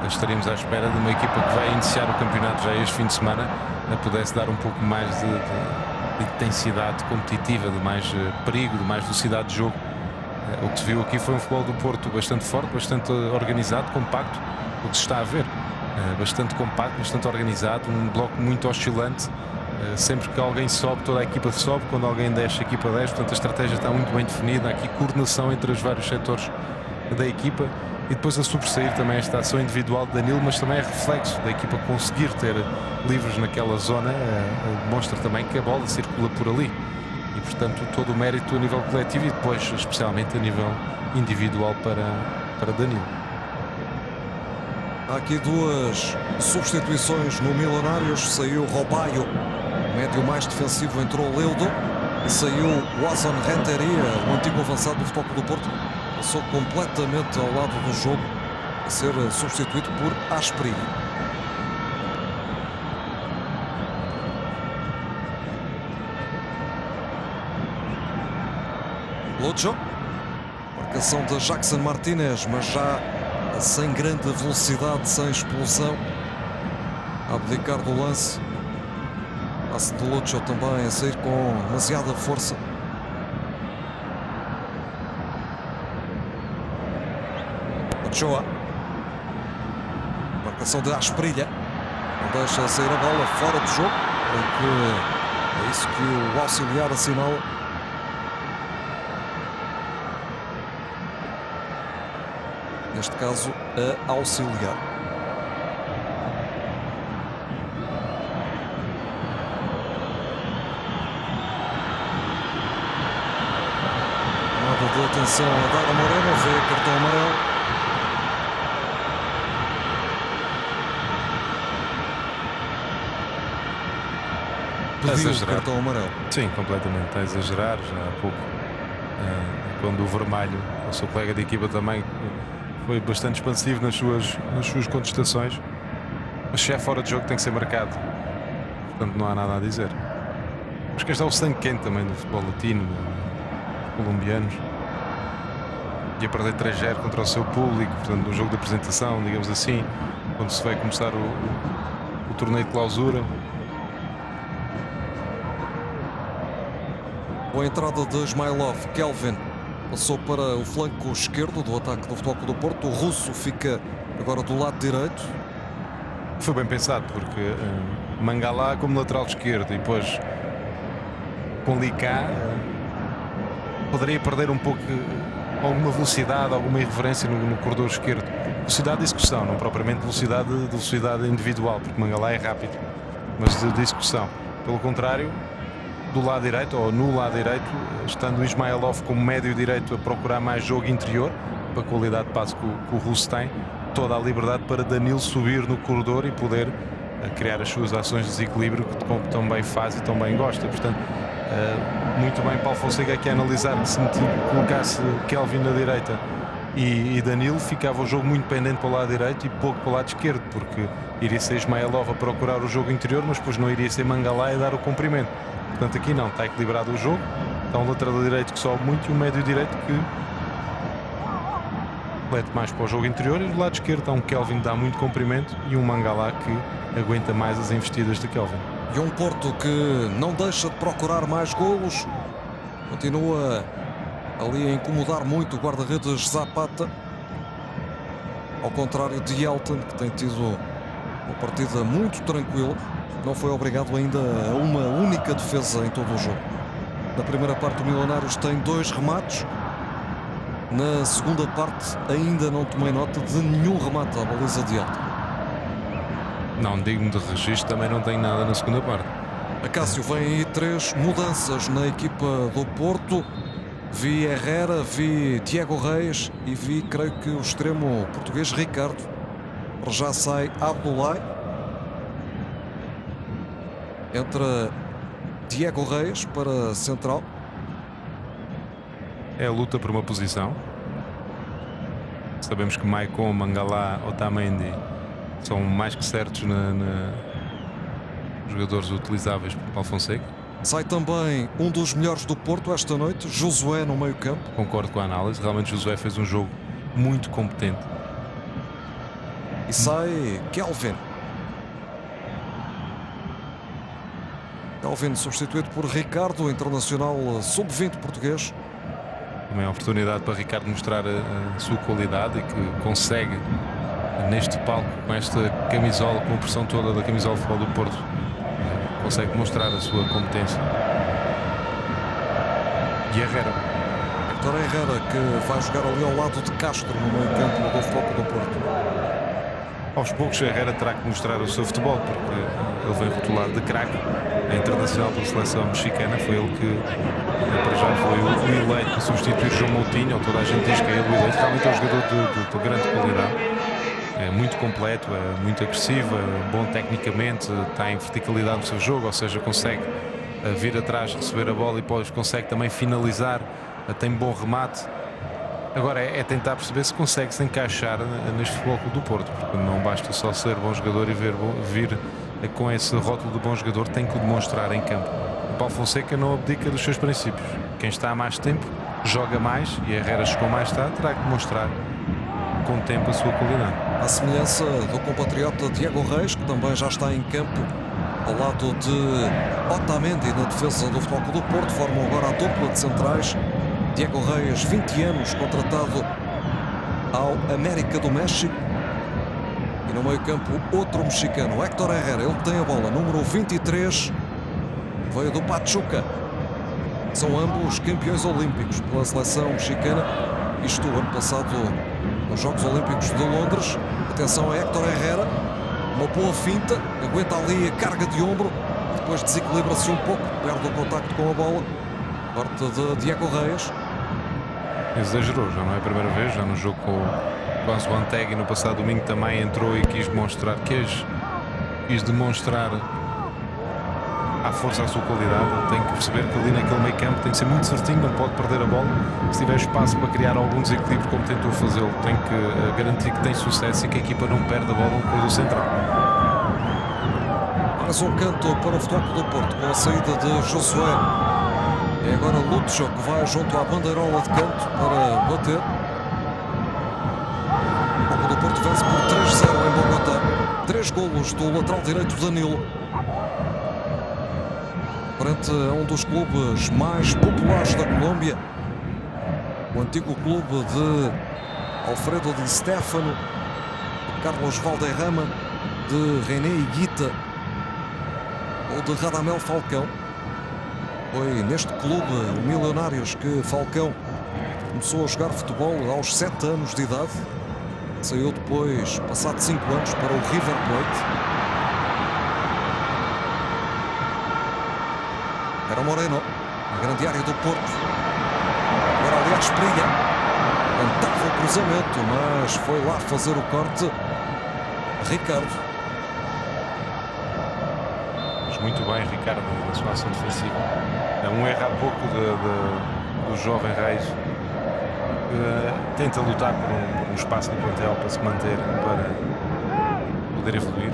estaríamos à espera de uma equipa que vai iniciar o campeonato já este fim de semana pudesse dar um pouco mais de intensidade competitiva, de mais perigo, de mais velocidade de jogo. O que se viu aqui foi um futebol do Porto bastante forte, bastante organizado, compacto. O que se está a ver, bastante compacto, bastante organizado, um bloco muito oscilante. Sempre que alguém sobe, toda a equipa sobe. Quando alguém desce, a equipa desce. Portanto, a estratégia está muito bem definida. Há aqui coordenação entre os vários setores da equipa. E depois a sobressair também esta ação individual de Danilo, mas também é reflexo da equipa conseguir ter livres naquela zona. Demonstra também que a bola circula por ali. E, portanto, todo o mérito a nível coletivo e depois, especialmente, a nível individual para Danilo. Há aqui 2 substituições no Milionários. Saiu Robaio, médio mais defensivo, entrou Leudo. E saiu Wasson Renteria, o antigo avançado do Futebol Clube do Porto. Passou completamente ao lado do jogo, a ser substituído por Asprilla. Lucho. Marcação de Jackson Martínez, mas já sem grande velocidade, sem explosão. A abdicar do lance. Passe de Lucho também a sair com demasiada força. Ochoa. Marcação de Asprilla. Não deixa sair a bola fora do jogo. É isso que o auxiliar assinala. Neste caso, a auxiliar. Nada de atenção a Dara Moreno, vê cartão amarelo. Pediu cartão amarelo. Sim, completamente. Está a exagerar. Já há pouco, quando o Vermelho, o seu colega de equipa, também foi bastante expansivo nas suas contestações. Mas se é fora de jogo tem que ser marcado. Portanto, não há nada a dizer. Mas que este é o sangue quente também do futebol latino, colombianos. E a perder 3-0 contra o seu público, portanto, no jogo de apresentação, digamos assim, quando se vai começar o torneio de clausura. Boa entrada de Ismailov. Kelvin passou para o flanco esquerdo do ataque do Futebol Clube do Porto. O russo fica agora do lado direito. Foi bem pensado, porque Mangala como lateral esquerdo e depois com Licá poderia perder um pouco alguma velocidade, alguma irreverência no corredor esquerdo. Velocidade de execução, não propriamente velocidade individual, porque Mangala é rápido, mas de execução. Pelo contrário, do lado direito, ou no lado direito, estando o Ismailov como médio direito a procurar mais jogo interior, para a qualidade de passe que o russo tem, toda a liberdade para Danilo subir no corredor e poder criar as suas ações de desequilíbrio que tão bem faz e tão bem gosta. Portanto, muito bem Paulo Fonseca aqui a analisar que se colocasse Kelvin na direita e Danilo, ficava o jogo muito pendente para o lado direito e pouco para o lado esquerdo, porque iria ser Ismailov a procurar o jogo interior, mas depois não iria ser Mangala a dar o comprimento. Portanto, aqui não, está equilibrado o jogo. Está um lateral direito que sobe muito e um médio direito que lete mais para o jogo interior. E do lado esquerdo está um Kelvin que dá muito comprimento e um Mangala que aguenta mais as investidas de Kelvin. E um Porto que não deixa de procurar mais golos. Continua ali a incomodar muito o guarda-redes Zapata. Ao contrário de Yelton, que tem tido Uma partida muito tranquila. Não foi obrigado ainda a uma única defesa em todo o jogo. Na primeira parte, o Milionários tem 2 remates. Na segunda parte, ainda não tomei nota de nenhum remate à baliza de alta. Não, digno de registro, também não tem nada na segunda parte. Acácio, vem aí 3 mudanças na equipa do Porto. Vi Herrera, vi Diego Reis e vi, creio que, o extremo português Ricardo. Já sai Abdoulaye. Entra Diego Reis para central. É a luta por uma posição. Sabemos que Maicon, Mangala, Otamendi são mais que certos jogadores utilizáveis por Paulo Fonseca. Sai também um dos melhores do Porto esta noite, Josué no meio-campo. Concordo com a análise. Realmente Josué fez um jogo muito competente. E sai Kelvin. Kelvin substituído por Ricardo, internacional sub-20 português. Também é uma oportunidade para Ricardo mostrar a sua qualidade e que consegue, neste palco, com esta camisola, com a pressão toda da camisola de futebol do Porto, consegue mostrar a sua competência. E Herrera. Héctor Herrera, que vai jogar ali ao lado de Castro no meio-campo do Futebol do Porto. Aos poucos, Herrera terá que mostrar o seu futebol, porque ele vem rotulado de craque. É internacional pela seleção mexicana. Foi ele que, para já, foi o eleito para substituir João Moutinho. Toda a gente diz que é ele o eleito. Realmente é um jogador de grande qualidade. É muito completo, é muito agressivo, é bom tecnicamente, tem verticalidade no seu jogo, ou seja, consegue vir atrás, receber a bola e depois consegue também finalizar, tem bom remate. Agora é tentar perceber se consegue se encaixar neste Futebol Clube do Porto, porque não basta só ser bom jogador e vir com esse rótulo de bom jogador, tem que o demonstrar em campo. O Paulo Fonseca não abdica dos seus princípios. Quem está há mais tempo joga mais, e Herrera chegou mais tarde, terá que demonstrar com o tempo a sua qualidade. À semelhança do compatriota Diego Reis, que também já está em campo ao lado de Otamendi na defesa do Futebol Clube do Porto, formam agora a dupla de centrais. Diego Reis, 20 anos, contratado ao América do México. E no meio-campo, outro mexicano, Héctor Herrera. Ele tem a bola, número 23, veio do Pachuca. São ambos campeões olímpicos pela seleção mexicana. Isto ano passado nos Jogos Olímpicos de Londres. Atenção a Héctor Herrera. Uma boa finta, aguenta ali a carga de ombro. Depois desequilibra-se um pouco, perde o contacto com a bola. Parte de Diego Reis. Exagerou, já não é a primeira vez, já no jogo com o Anzoátegui no passado domingo também entrou e quis demonstrar à força a sua qualidade. Ele tem que perceber que ali naquele meio campo tem que ser muito certinho, não pode perder a bola. Se tiver espaço para criar algum desequilíbrio como tentou fazê-lo, tem que garantir que tem sucesso e que a equipa não perde a bola no corredor central. Mais um canto para o Futebol Clube do Porto com a saída de Josué. É agora Lutjo que vai junto à bandeirola de canto para bater. O Futebol Clube do Porto vence por 3-0 em Bogotá. 3 golos do lateral direito Danilo. Frente a um dos clubes mais populares da Colômbia. O antigo clube de Alfredo Di Stéfano, de Carlos Valderrama, de René Higuita ou de Radamel Falcão. Foi neste clube, o Milionários, que Falcão começou a jogar futebol aos 7 anos de idade. Saiu depois, passado 5 anos, para o River Plate. Era o Moreno, na grande área do Porto. Agora ali a Espriga. Tentava o cruzamento, mas foi lá fazer o corte Ricardo. Muito bem, Ricardo, na sua ação defensiva. Um erro há pouco do jovem Reis, que tenta lutar por um espaço no plantel para se manter, para poder evoluir.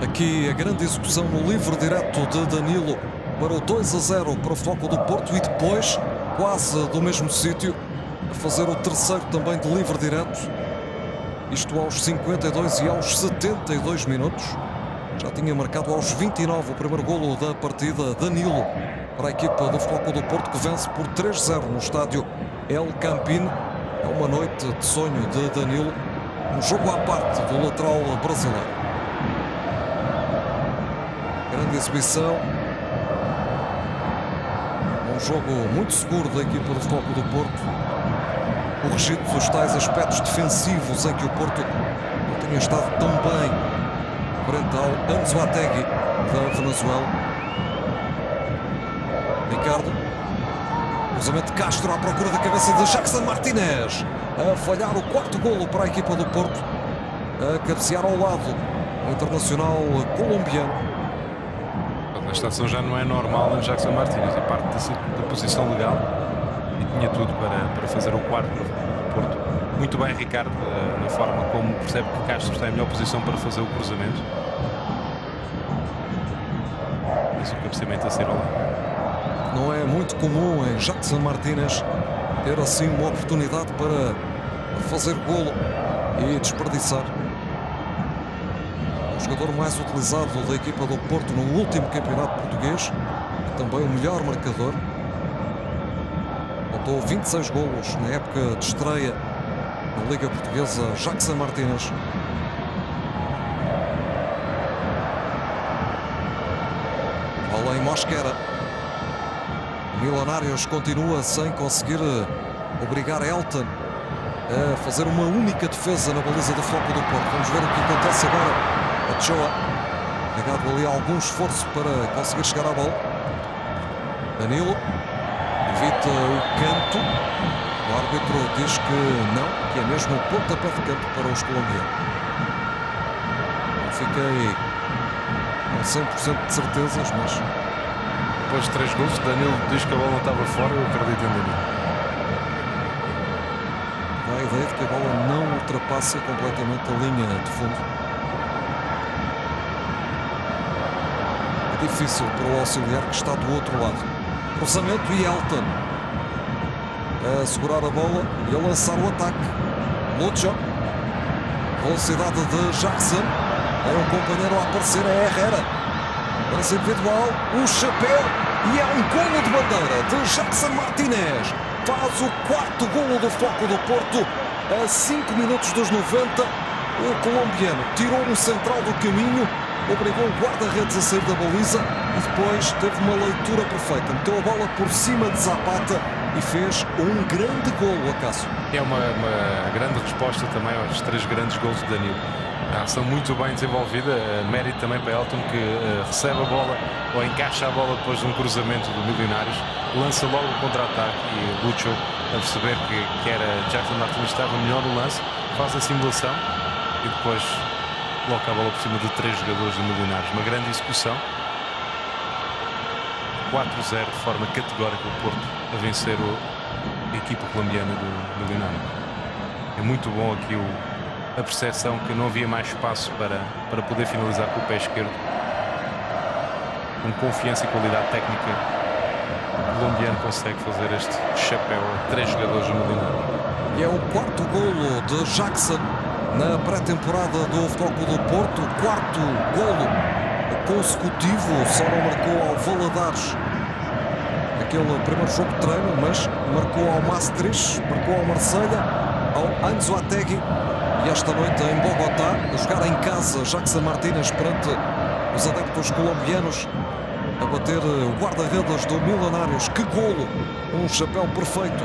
Aqui a grande execução no livre direto de Danilo para o 2-0 para o Futebol Clube do Porto, e depois, quase do mesmo sítio, a fazer o terceiro também de livre direto. Isto aos 52 e aos 72 minutos. Já tinha marcado aos 29 o primeiro golo da partida, Danilo, para a equipa do Futebol Clube do Porto, que vence por 3-0 no estádio El Campín. É uma noite de sonho de Danilo. Um jogo à parte do lateral brasileiro. Grande exibição. Um jogo muito seguro da equipa do Futebol Clube do Porto. Corrigidos os tais aspectos defensivos em que o Porto não tinha estado tão bem frente ao Anzoátegui da Venezuela. Ricardo. Cruzamento de Castro à procura da cabeça de Jackson Martínez. A falhar o quarto golo para a equipa do Porto. A cabecear ao lado o internacional colombiano. Esta ação já não é normal em Jackson Martínez. É parte da posição legal e tinha tudo para fazer o quarto para o Porto. Muito bem, Ricardo, na forma como percebe que Castro está em melhor posição para fazer o cruzamento. Mas o cabeceamento a ser ao lado. Não é muito comum em Jackson Martínez ter assim uma oportunidade para fazer golo e desperdiçar. O jogador mais utilizado da equipa do Porto no último campeonato português e também o melhor marcador. Contou 26 golos na época de estreia na Liga Portuguesa. Jackson Martínez. Bola em Mosquera. Milionários continua sem conseguir obrigar Elton a fazer uma única defesa na baliza do Futebol do Porto. Vamos ver o que acontece agora. A Ochoa, ligado ali a algum esforço para conseguir chegar à bola. Danilo evita o canto. O árbitro diz que não, que é mesmo o pontapé de canto para os colombianos. Não fiquei com 100% de certezas, mas depois de 3 gols, Danilo diz que a bola não estava fora. Eu acredito em Danilo. Dá a ideia de que a bola não ultrapassa completamente a linha de fundo. É difícil para o auxiliar que está do outro lado. Cruzamento e Elton a segurar a bola e a lançar o ataque. Lucho. Velocidade de Jackson. É um companheiro a aparecer, é Herrera. Lance individual, o chapéu e é um golo de bandeira de Jackson Martínez. Faz o quarto golo do Futebol do Porto a 5 minutos dos 90. O colombiano tirou um central do caminho, obrigou o guarda-redes a sair da baliza e depois teve uma leitura perfeita. Meteu a bola por cima de Zapata e fez um grande golo, acaso. É uma grande resposta também aos 3 grandes golos de Danilo. A ação muito bem desenvolvida, mérito também para Elton, que recebe a bola ou encaixa a bola depois de um cruzamento do Milionários, lança logo o contra-ataque e Lucho, a perceber que era Jackson Martínez, estava melhor no lance, faz a simulação e depois coloca a bola por cima de 3 jogadores do Milionários. Uma grande execução. 4-0 de forma categórica o Porto a vencer a equipa colombiana do Milionário. É muito bom aqui a percepção que não havia mais espaço para poder finalizar com o pé esquerdo. Com confiança e qualidade técnica, o colombiano consegue fazer este chapéu a 3 jogadores do Milionário. E é o quarto golo de Jackson na pré-temporada do Futebol Clube do Porto. O quarto golo consecutivo, só não marcou ao Valadares aquele primeiro jogo de treino, mas marcou ao Maastricht, marcou ao Marselha, ao Anzoátegui. E esta noite em Bogotá, a jogar em casa, Jackson Martínez perante os adeptos colombianos, a bater o guarda-redes do Milionários. Que golo! Um chapéu perfeito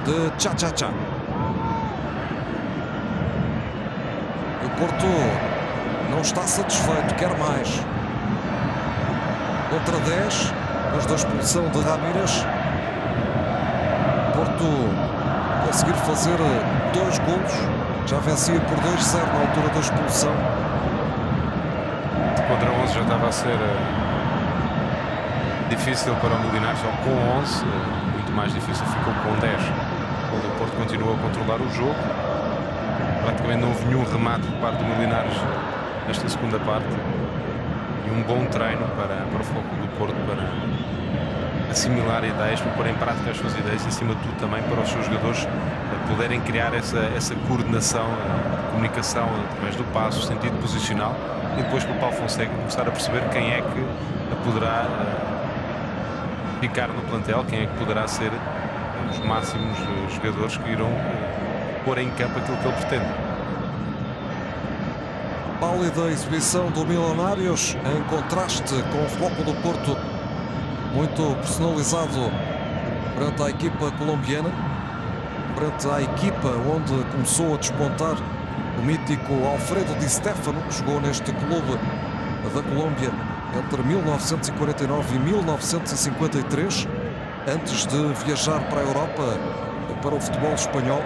de Cha-Cha-Cha. E o Porto não está satisfeito, quer mais. Contra 10, depois da expulsão de Ramírez, Porto conseguir fazer 2 golos. Já vencia por 2-0 na altura da expulsão. Contra 11 já estava a ser difícil para o Milionários, ou com 11, muito mais difícil ficou com 10. Quando o Porto continuou a controlar o jogo, praticamente não houve nenhum remate por parte do Milionários nesta segunda parte. E um bom treino para o foco do Porto para assimilar ideias, para pôr em prática as suas ideias e, acima de tudo, também para os seus jogadores poderem criar essa coordenação, comunicação através do passo, sentido posicional, e depois para o Paulo Fonseca começar a perceber quem é que poderá ficar no plantel, quem é que poderá ser os máximos jogadores que irão pôr em campo aquilo que ele pretende. Pálida exibição do Milionários, em contraste com o Futebol Clube do Porto, muito personalizado perante a equipa colombiana, perante a equipa onde começou a despontar o mítico Alfredo Di Stéfano, que jogou neste clube da Colômbia entre 1949 e 1953, antes de viajar para a Europa, para o futebol espanhol.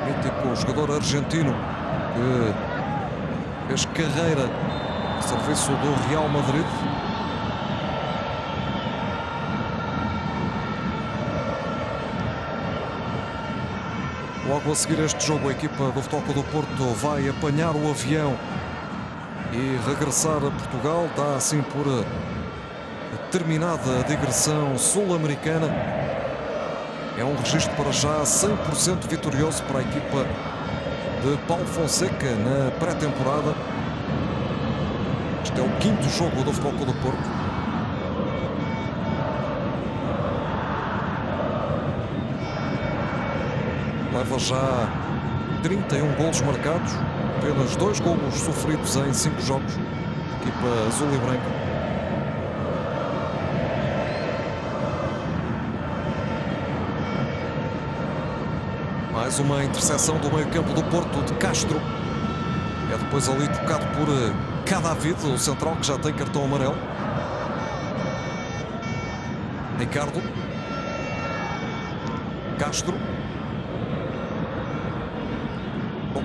Mítico jogador argentino que fez carreira a serviço do Real Madrid. Logo a seguir este jogo, a equipa do Futebol Clube do Porto vai apanhar o avião e regressar a Portugal. Dá assim por terminada a digressão sul-americana. É um registro para já 100% vitorioso para a equipa de Paulo Fonseca na pré-temporada. Este é o 5º jogo do Futebol Clube do Porto. Leva já 31 golos marcados, apenas 2 golos sofridos em 5 jogos. Equipa azul e branca. Mais uma interseção do meio-campo do Porto de Castro. É depois ali tocado por Cadavid, o central, que já tem cartão amarelo. Ricardo. Castro.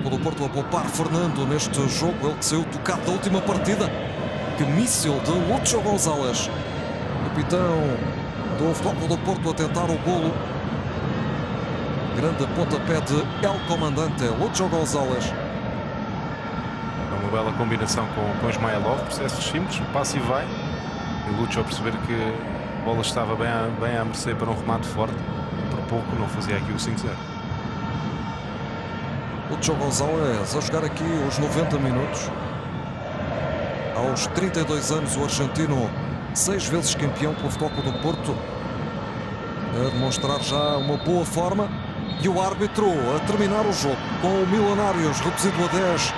Do Porto a poupar Fernando neste jogo, ele que saiu tocado da última partida. Que míssil de Lúcio González, capitão do Futebol Clube do Porto, a tentar o golo. Grande pontapé de El Comandante, Lúcio González. É uma bela combinação com Ismailov, processos simples, passe e vai. E Lúcio a perceber que a bola estava bem à mercê para um remate forte. Por pouco não fazia aqui o 5-0. Lúcio González a jogar aqui os 90 minutos. Aos 32 anos, o argentino 6 vezes campeão pelo Futebol Clube do Porto, a demonstrar já uma boa forma. E o árbitro a terminar o jogo com o Milionários reduzido a 10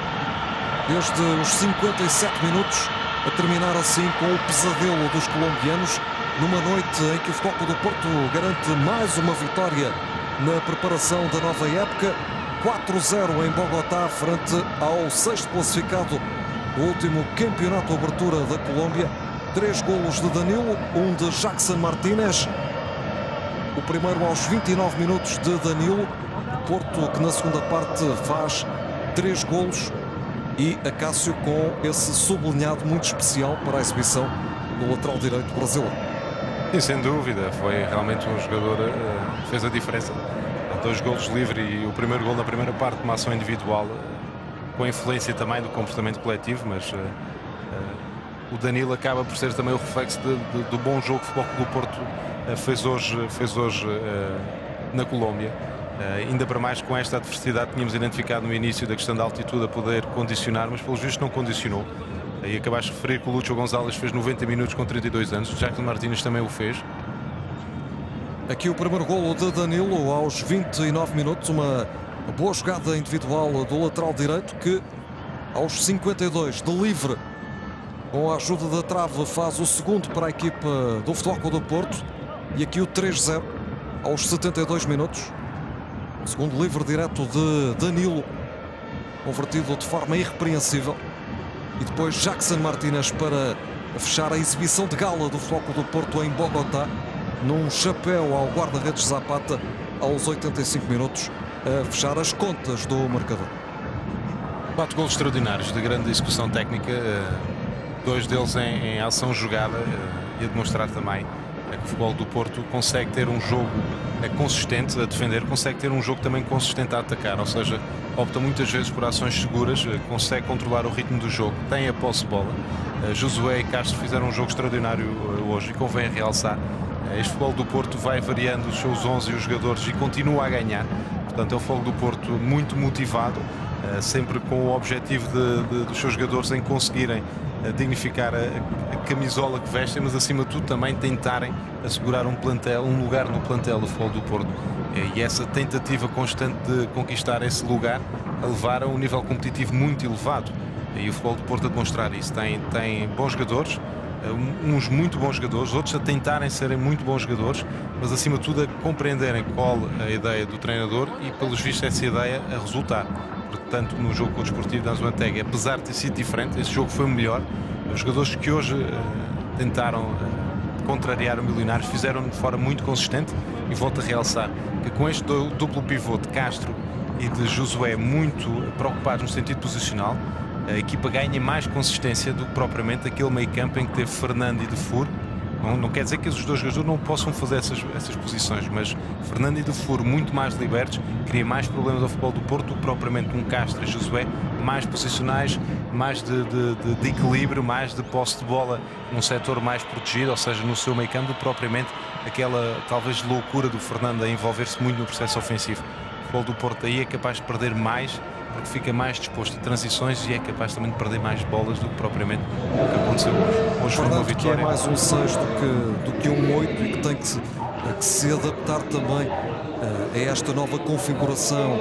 desde os 57 minutos, a terminar assim com o pesadelo dos colombianos, numa noite em que o Futebol Clube do Porto garante mais uma vitória na preparação da nova época. 4-0 em Bogotá, frente ao 6º classificado do último campeonato de abertura da Colômbia. 3 golos de Danilo, um de Jackson Martínez. O primeiro aos 29 minutos de Danilo. O Porto, que na segunda parte faz 3 golos. E Acácio com esse sublinhado muito especial para a exibição do lateral direito brasileiro. E sem dúvida, foi realmente um jogador que fez a diferença. 2 golos livre e o primeiro gol na primeira parte, uma ação individual com influência também do comportamento coletivo, mas o Danilo acaba por ser também o reflexo do bom jogo que o Futebol Clube do Porto fez hoje na Colômbia. Ainda para mais com esta adversidade, tínhamos identificado no início da questão da altitude a poder condicionar, mas pelos vistos não condicionou. E acabaste de referir que o Lúcio González fez 90 minutos com 32 anos, o Jackson Martínez também o fez. Aqui o primeiro golo de Danilo aos 29 minutos, uma boa jogada individual do lateral direito que aos 52 de livre, com a ajuda da trave, faz o segundo para a equipa do Futebol Clube do Porto. E aqui o 3-0 aos 72 minutos. O segundo livre direto de Danilo, convertido de forma irrepreensível. E depois Jackson Martínez para fechar a exibição de gala do Futebol Clube do Porto em Bogotá, num chapéu ao guarda-redes Zapata, aos 85 minutos, a fechar as contas do marcador. 4 golos extraordinários de grande execução técnica, 2 deles em ação jogada, e a demonstrar também que o Futebol do Porto consegue ter um jogo consistente a defender, consegue ter um jogo também consistente a atacar, ou seja, opta muitas vezes por ações seguras, consegue controlar o ritmo do jogo, tem a posse de bola. Josué e Castro fizeram um jogo extraordinário hoje e convém realçar. Este Futebol do Porto vai variando os seus 11 e os jogadores e continua a ganhar. Portanto, é o Futebol do Porto muito motivado, sempre com o objetivo dos seus jogadores em conseguirem dignificar a camisola que vestem, mas acima de tudo também tentarem assegurar um lugar no plantel do Futebol do Porto. E essa tentativa constante de conquistar esse lugar a levar a um nível competitivo muito elevado. E o Futebol do Porto a demonstrar isso. Tem bons jogadores, uns muito bons jogadores, outros a tentarem serem muito bons jogadores, mas acima de tudo a compreenderem qual a ideia do treinador e, pelos vistos, essa ideia a resultar. Portanto, no jogo com o Desportivo de Anzoátegui, apesar de ter sido diferente, esse jogo foi melhor. Os jogadores que hoje tentaram contrariar o Milionários fizeram de forma muito consistente, e volto a realçar que com este duplo pivô de Castro e de Josué muito preocupados no sentido posicional, a equipa ganha mais consistência do que propriamente aquele meio campo em que teve Fernando e Dufour. Não quer dizer que os dois jogadores não possam fazer essas posições, mas Fernando e Dufour muito mais libertos cria mais problemas ao Futebol do Porto do que propriamente um Castro e Josué mais posicionais, mais de equilíbrio, mais de posse de bola num setor mais protegido, ou seja, no seu meio campo, do que propriamente aquela talvez loucura do Fernando a envolver-se muito no processo ofensivo. O Futebol do Porto aí é capaz de perder mais, porque fica mais disposto a transições e é capaz também de perder mais bolas do que propriamente o que aconteceu hoje. Hoje foi uma vitória. Que é mais um 6 do que um 8 e que tem que se adaptar também a esta nova configuração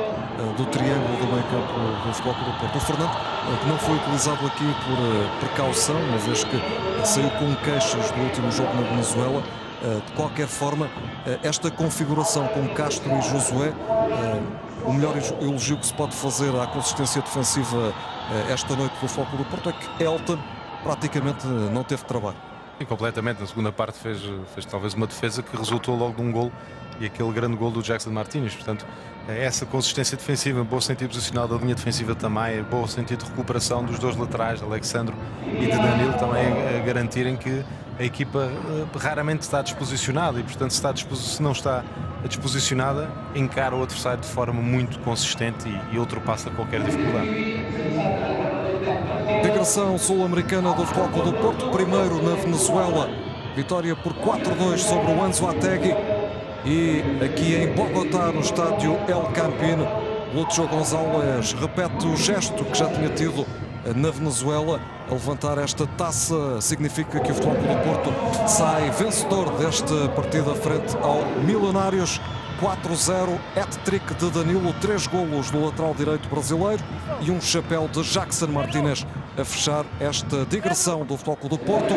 do triângulo do meio campo do Futebol Clube do Porto. O Fernando, que não foi utilizado aqui por precaução, uma vez que saiu com queixas do último jogo na Venezuela. De qualquer forma, esta configuração com Castro e Josué, o melhor elogio que se pode fazer à consistência defensiva esta noite do Futebol Clube do Porto é que Elton praticamente não teve trabalho. E completamente, na segunda parte fez talvez uma defesa que resultou logo de um gol, e aquele grande gol do Jackson Martínez. Portanto, essa consistência defensiva, bom sentido posicional da linha defensiva também, bom sentido de recuperação dos dois laterais, Alexandro e de Danilo, também a garantirem que a equipa raramente está desposicionada, e portanto se não está desposicionada, encara o adversário de forma muito consistente e ultrapassa qualquer dificuldade. Digressão sul-americana do Futebol Clube do Porto, primeiro na Venezuela, vitória por 4-2 sobre o Anzoátegui, e aqui em Bogotá, no estádio El Campín, Lúcio González repete o gesto que já tinha tido na Venezuela. A levantar esta taça significa que o Futebol Clube do Porto sai vencedor desta partida frente ao Milionários. 4-0, hat-trick de Danilo, 3 golos do lateral direito brasileiro e um chapéu de Jackson Martínez a fechar esta digressão do Futebol Clube do Porto.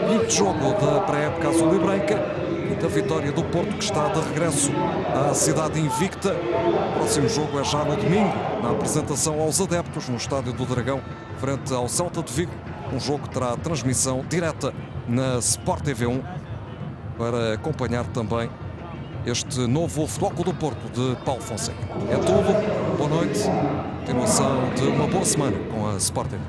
Quinto jogo da pré-época azul e branca, quinta vitória do Porto, que está de regresso à cidade invicta. O próximo jogo é já no domingo, na apresentação aos adeptos no Estádio do Dragão, frente ao Celta de Vigo. Um jogo que terá transmissão direta na Sport TV 1 para acompanhar também este novo Futebol Clube do Porto de Paulo Fonseca. É tudo, boa noite, continuação de uma boa semana com a Sport TV.